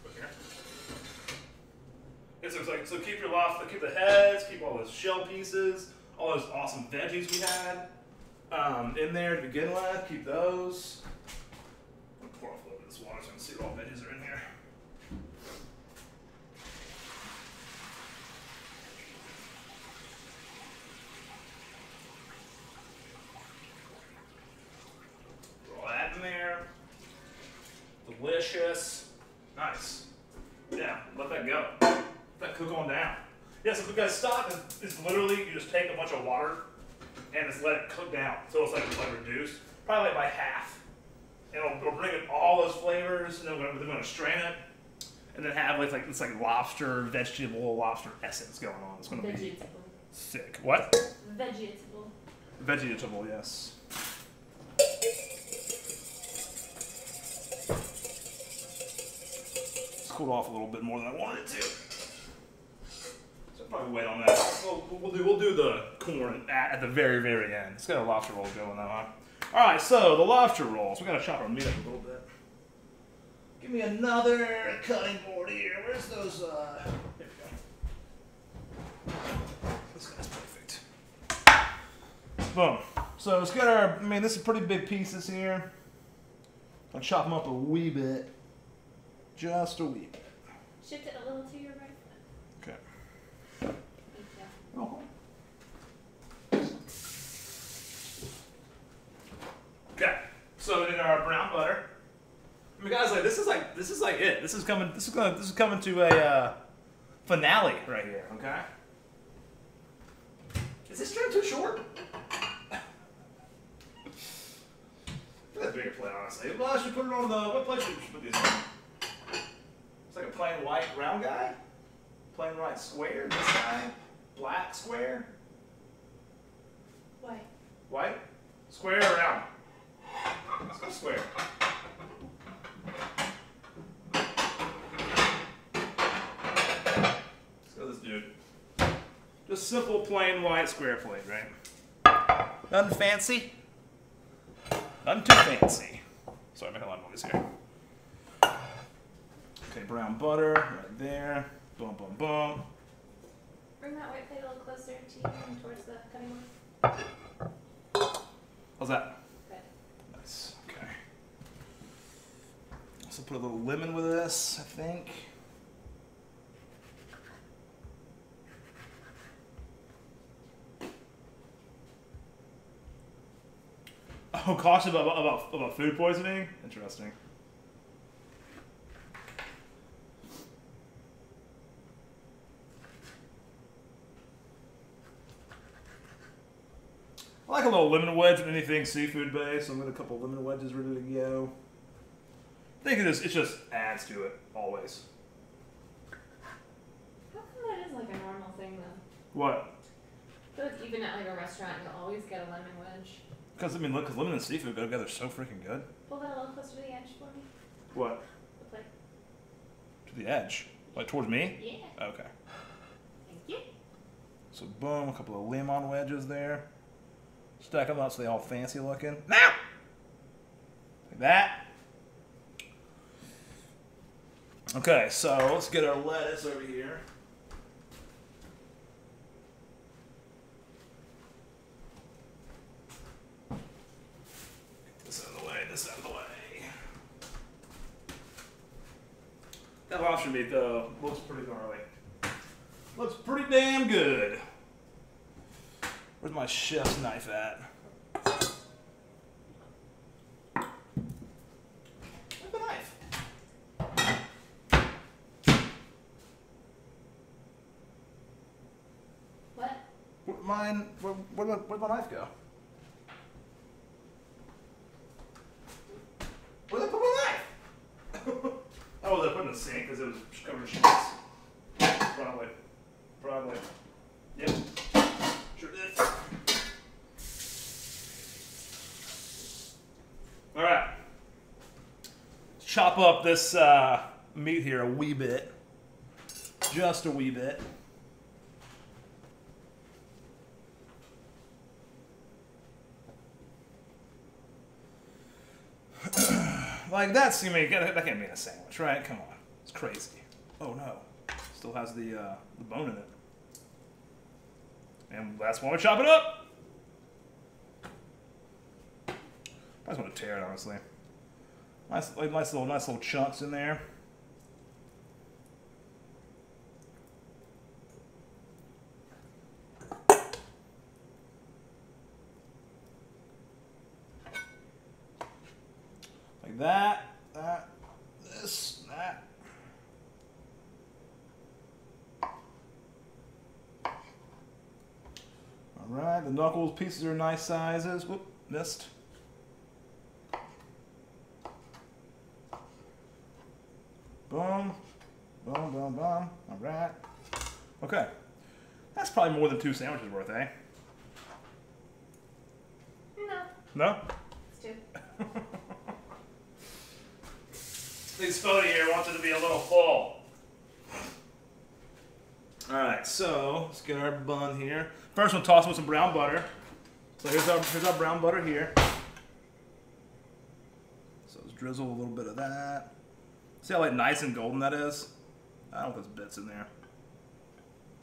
Right here. It looks like, so keep your lobster, keep the heads, keep all those shell pieces, all those awesome veggies we had in there to begin with. Keep those. I'm gonna pour off a little bit of this water so I can see what all veggies are in here. Throw that in there. Delicious. Nice. Yeah, let that go. Let that cook on down. Yeah, so because stock is literally, you just take a bunch of water and just let it cook down. So it's like reduced, probably like by half. And it'll bring in all those flavors, and then we're gonna strain it, and then have like this like lobster, vegetable, lobster essence going on. It's gonna be sick. What? Vegetable. Vegetable, yes. Cooled off a little bit more than I wanted it to. So I'll probably wait on that. We'll do the corn at the very, very end. Let's get our lobster rolls going now, huh? Alright, so the lobster rolls. We gotta chop our meat up a little bit. Give me another cutting board here. Where's those here we go. This guy's perfect. Boom. So let's get our, I mean, this is pretty big pieces here. I'll chop them up a wee bit. Just a wee bit. Shift it a little to your right. Okay. Thank you. Oh. Okay. So in our brown butter. I mean, guys, like this is like it. This is coming to a finale right here. Okay. Is this stream too short? That's a bigger plate, honestly. Well, I should put it on the. What plate should we put these on? It's like a plain white round guy. Plain white square. This guy. Black square. White. White. Square or round? Let's go square. Let's go this dude. Just simple plain white square plate, right? Nothing fancy. Nothing too fancy. Sorry, I'm making a lot of noise here. Okay, brown butter right there. Boom, boom, boom. Bring that white plate a little closer to you and towards the cutting board. How's that? Good. Nice. Okay. Also put a little lemon with this, I think. Oh, cautious about food poisoning? Interesting. I like a little lemon wedge with anything seafood based. So I'm gonna a couple lemon wedges ready to go. I think it just adds to it always. How come that is like a normal thing though? What? I feel like even at like a restaurant, you'll always get a lemon wedge. Because I mean, look, because lemon and seafood go together so freaking good. Pull that a little closer to the edge for me. What? The plate. To the edge, like towards me. Yeah. Okay. Thank you. So boom, a couple of lemon wedges there. Stack them up so they all fancy looking. Now! Like that. Okay, so let's get our lettuce over here. Get this out of the way, this out of the way. That lobster meat, though, looks pretty gnarly. Looks pretty damn good. Where's my chef's knife at? Where's the knife? What? Where'd my knife go? Where'd I put my knife? Oh, was I put it in the sink because it was covered in sheets? Probably. Probably. Yep. Sure did. All right. Let's chop up this meat here a wee bit. Just a wee bit. Like that's, I mean, that can't be in a sandwich, right? Come on, it's crazy. Oh no, still has the bone in it. And that's when we chop it up. I just want to tear it, honestly. Nice little chunks in there. Like that, this, that. All right, the knuckles pieces are nice sizes. Whoop, missed. Boom, boom, boom, boom. All right. Okay, that's probably more than 2 sandwiches worth, eh? No. No? It's 2. This photo here wants it to be a little full. Alright, so let's get our bun here. First we'll toss with some brown butter. So here's our brown butter here. So let's drizzle a little bit of that. See how like nice and golden that is? I don't want those bits in there.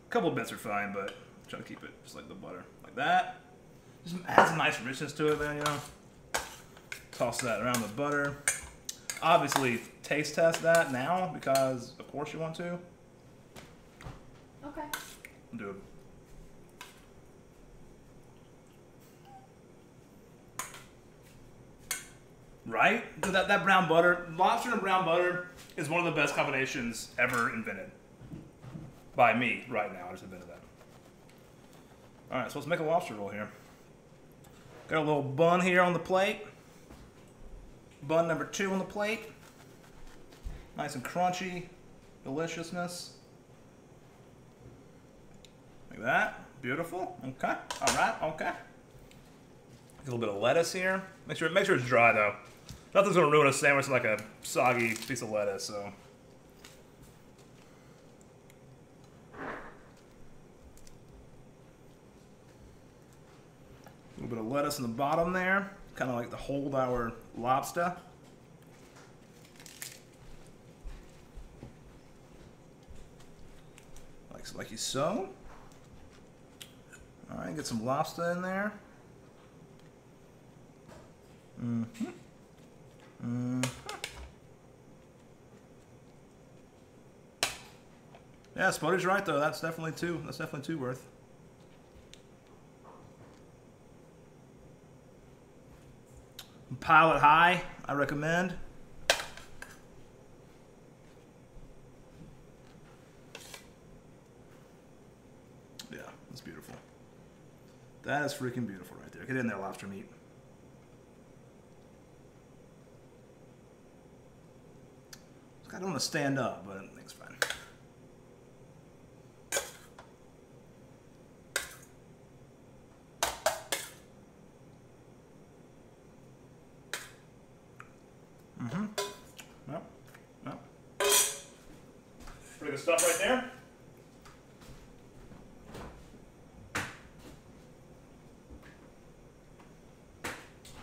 A couple of bits are fine, but try to keep it just like the butter. Like that. Just adds a nice richness to it then, you know. Toss that around the butter. Obviously, taste test that now because, of course, you want to. Okay. Do it. Right? That brown butter, lobster and brown butter is one of the best combinations ever invented. By me, right now. I just invented that. Alright, so let's make a lobster roll here. Got a little bun here on the plate. Bun number 2 on the plate. Nice and crunchy. Deliciousness. Like that. Beautiful. Okay. Alright, okay. A little bit of lettuce here. Make sure it's dry though. Nothing's gonna ruin a sandwich like a soggy piece of lettuce, so. A little bit of lettuce in the bottom there. Kind of like to hold our lobster. Like so. All right, get some lobster in there. Mm-hmm. Mm-hmm. Yeah, Spuddy's right though. That's definitely 2. That's definitely 2 worth. pile it high, I recommend. Yeah, that's beautiful. That is freaking beautiful right there. Get in there, lobster meat. I don't want to stand up, but I think it's fine. Yep. Yep. Pretty good stuff right there.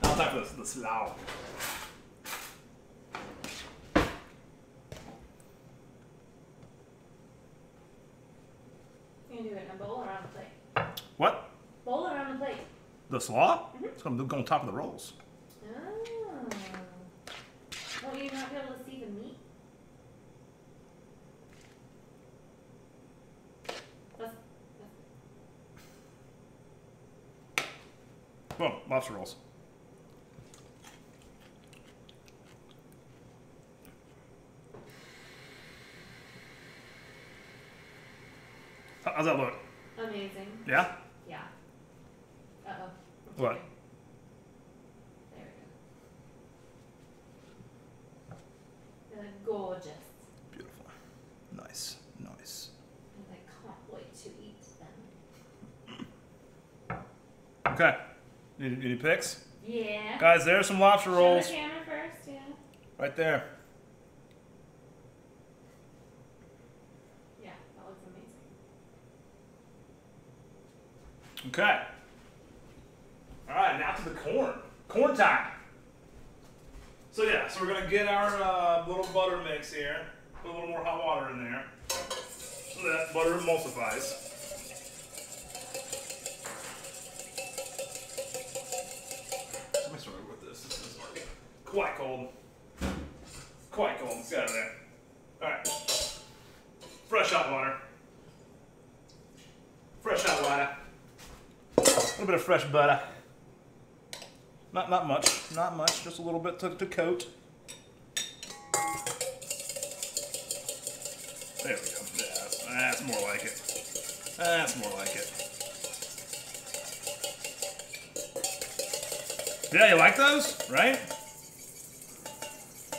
Now time for the slaw. You can do it in a bowl or on the plate. What? Bowl or on the plate? The slaw? It's going to go on top of the rolls. Oh. Won't you not be able to see the meat? Boom, lobster rolls. How's that look? Amazing. Yeah? Yeah. Uh-oh. What? There we go. They're gorgeous. Beautiful. Nice. Nice. And I can't wait to eat them. Okay. Any picks? Yeah. Guys, there's some lobster rolls. Show the camera first, yeah. Right there. Yeah, that looks amazing. Okay. All right, now to the corn. Corn time. So yeah, so we're gonna get our little butter mix here. Put a little more hot water in there, so that butter emulsifies. Let me start with this. This is already quite cold. Quite cold. Let's get out of there. All right. Fresh hot water. Fresh hot water. A little bit of fresh butter. Not much, just a little bit to coat. There we go. Yeah, that's more like it. That's more like it. Yeah, you like those, right?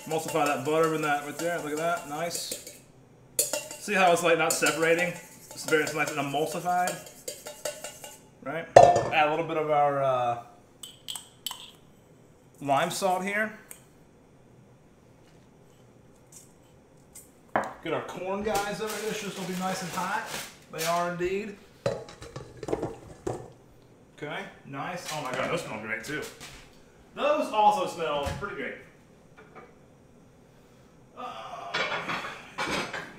Emulsify that butter in that right there. Look at that, nice. See how it's like not separating? It's very nice and emulsified, right? Add a little bit of our lime salt here. Get our corn guys over here. This will be nice and hot. They are indeed. Okay, nice. Oh my god, those smell great too. Those also smell pretty great.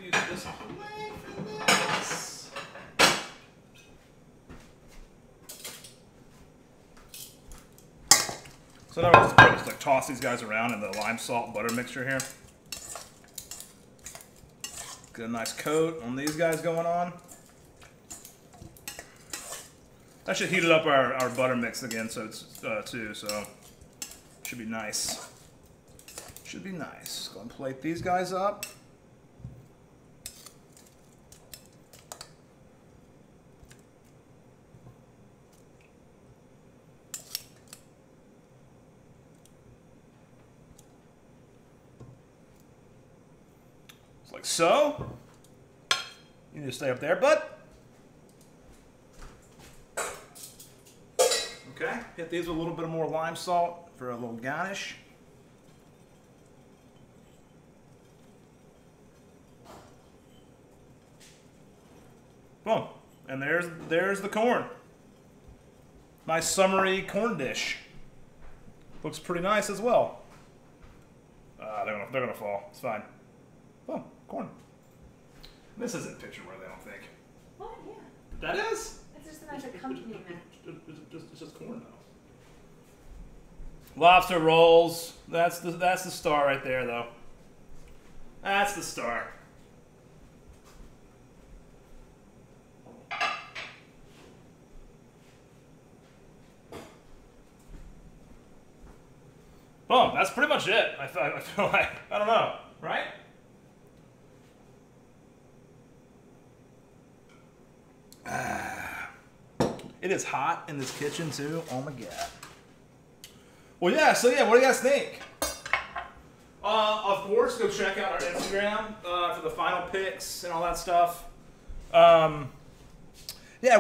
Use this plate for this. So now we're just like toss these guys around in the lime salt butter mixture here. Get a nice coat on these guys going on. That should heat it up our butter mix again, so it's too. So should be nice. Should be nice. Go and plate these guys up. Like so. You need to stay up there, bud. Okay, hit these with a little bit more lime salt for a little garnish. Boom. And there's the corn. Nice summery corn dish. Looks pretty nice as well. They're gonna fall. It's fine. Oh, corn. This isn't picture worthy, I don't think. What? Yeah. That is? It's just a nice accompaniment. It's just corn though. Lobster rolls. That's the star right there though. That's the star. Boom, that's pretty much it. I feel like, I don't know, right? It is hot in this kitchen too. Oh my god. Well, yeah. So yeah, what do you guys think? Of course, go check out our Instagram for the final picks and all that stuff. Yeah,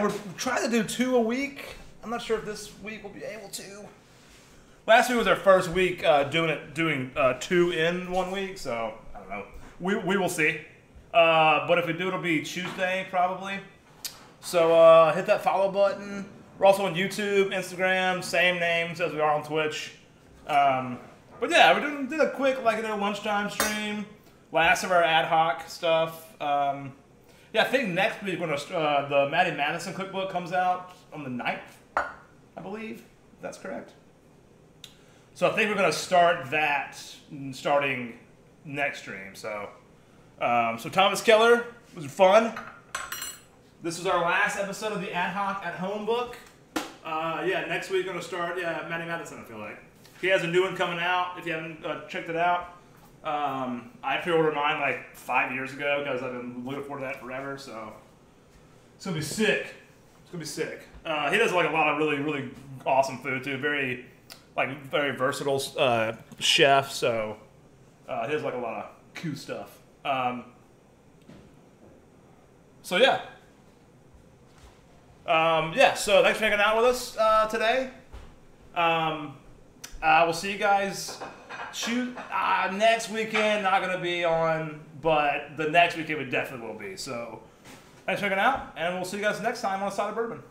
we're trying to do 2 a week. I'm not sure if this week we'll be able to. Last week was our first week doing 2 in 1 week, so I don't know. We will see. But if we do, it'll be Tuesday probably. So hit that follow button. We're also on YouTube, Instagram, same names as we are on Twitch. But yeah, did a quick lunchtime stream. Last of our ad hoc stuff. Yeah, I think next week when the Maddie Madison cookbook comes out on the 9th, I believe. If that's correct. So I think we're gonna start that starting next stream. So, so Thomas Keller, it was fun. This is our last episode of the Ad Hoc at Home book. Yeah, next week we're gonna start. Yeah, Maddie Madison. I feel like he has a new one coming out. If you haven't checked it out, I pre-ordered mine like 5 years ago because I've been looking forward to that forever. So it's gonna be sick. It's gonna be sick. He does like a lot of really awesome food too. Very versatile chef. So he does like a lot of cool stuff. So yeah. Yeah, so thanks for hanging out with us today. We'll see you guys next weekend. Not going to be on, but the next weekend we definitely will be. So thanks for hanging out, and we'll see you guys next time on A Side of Bourbon.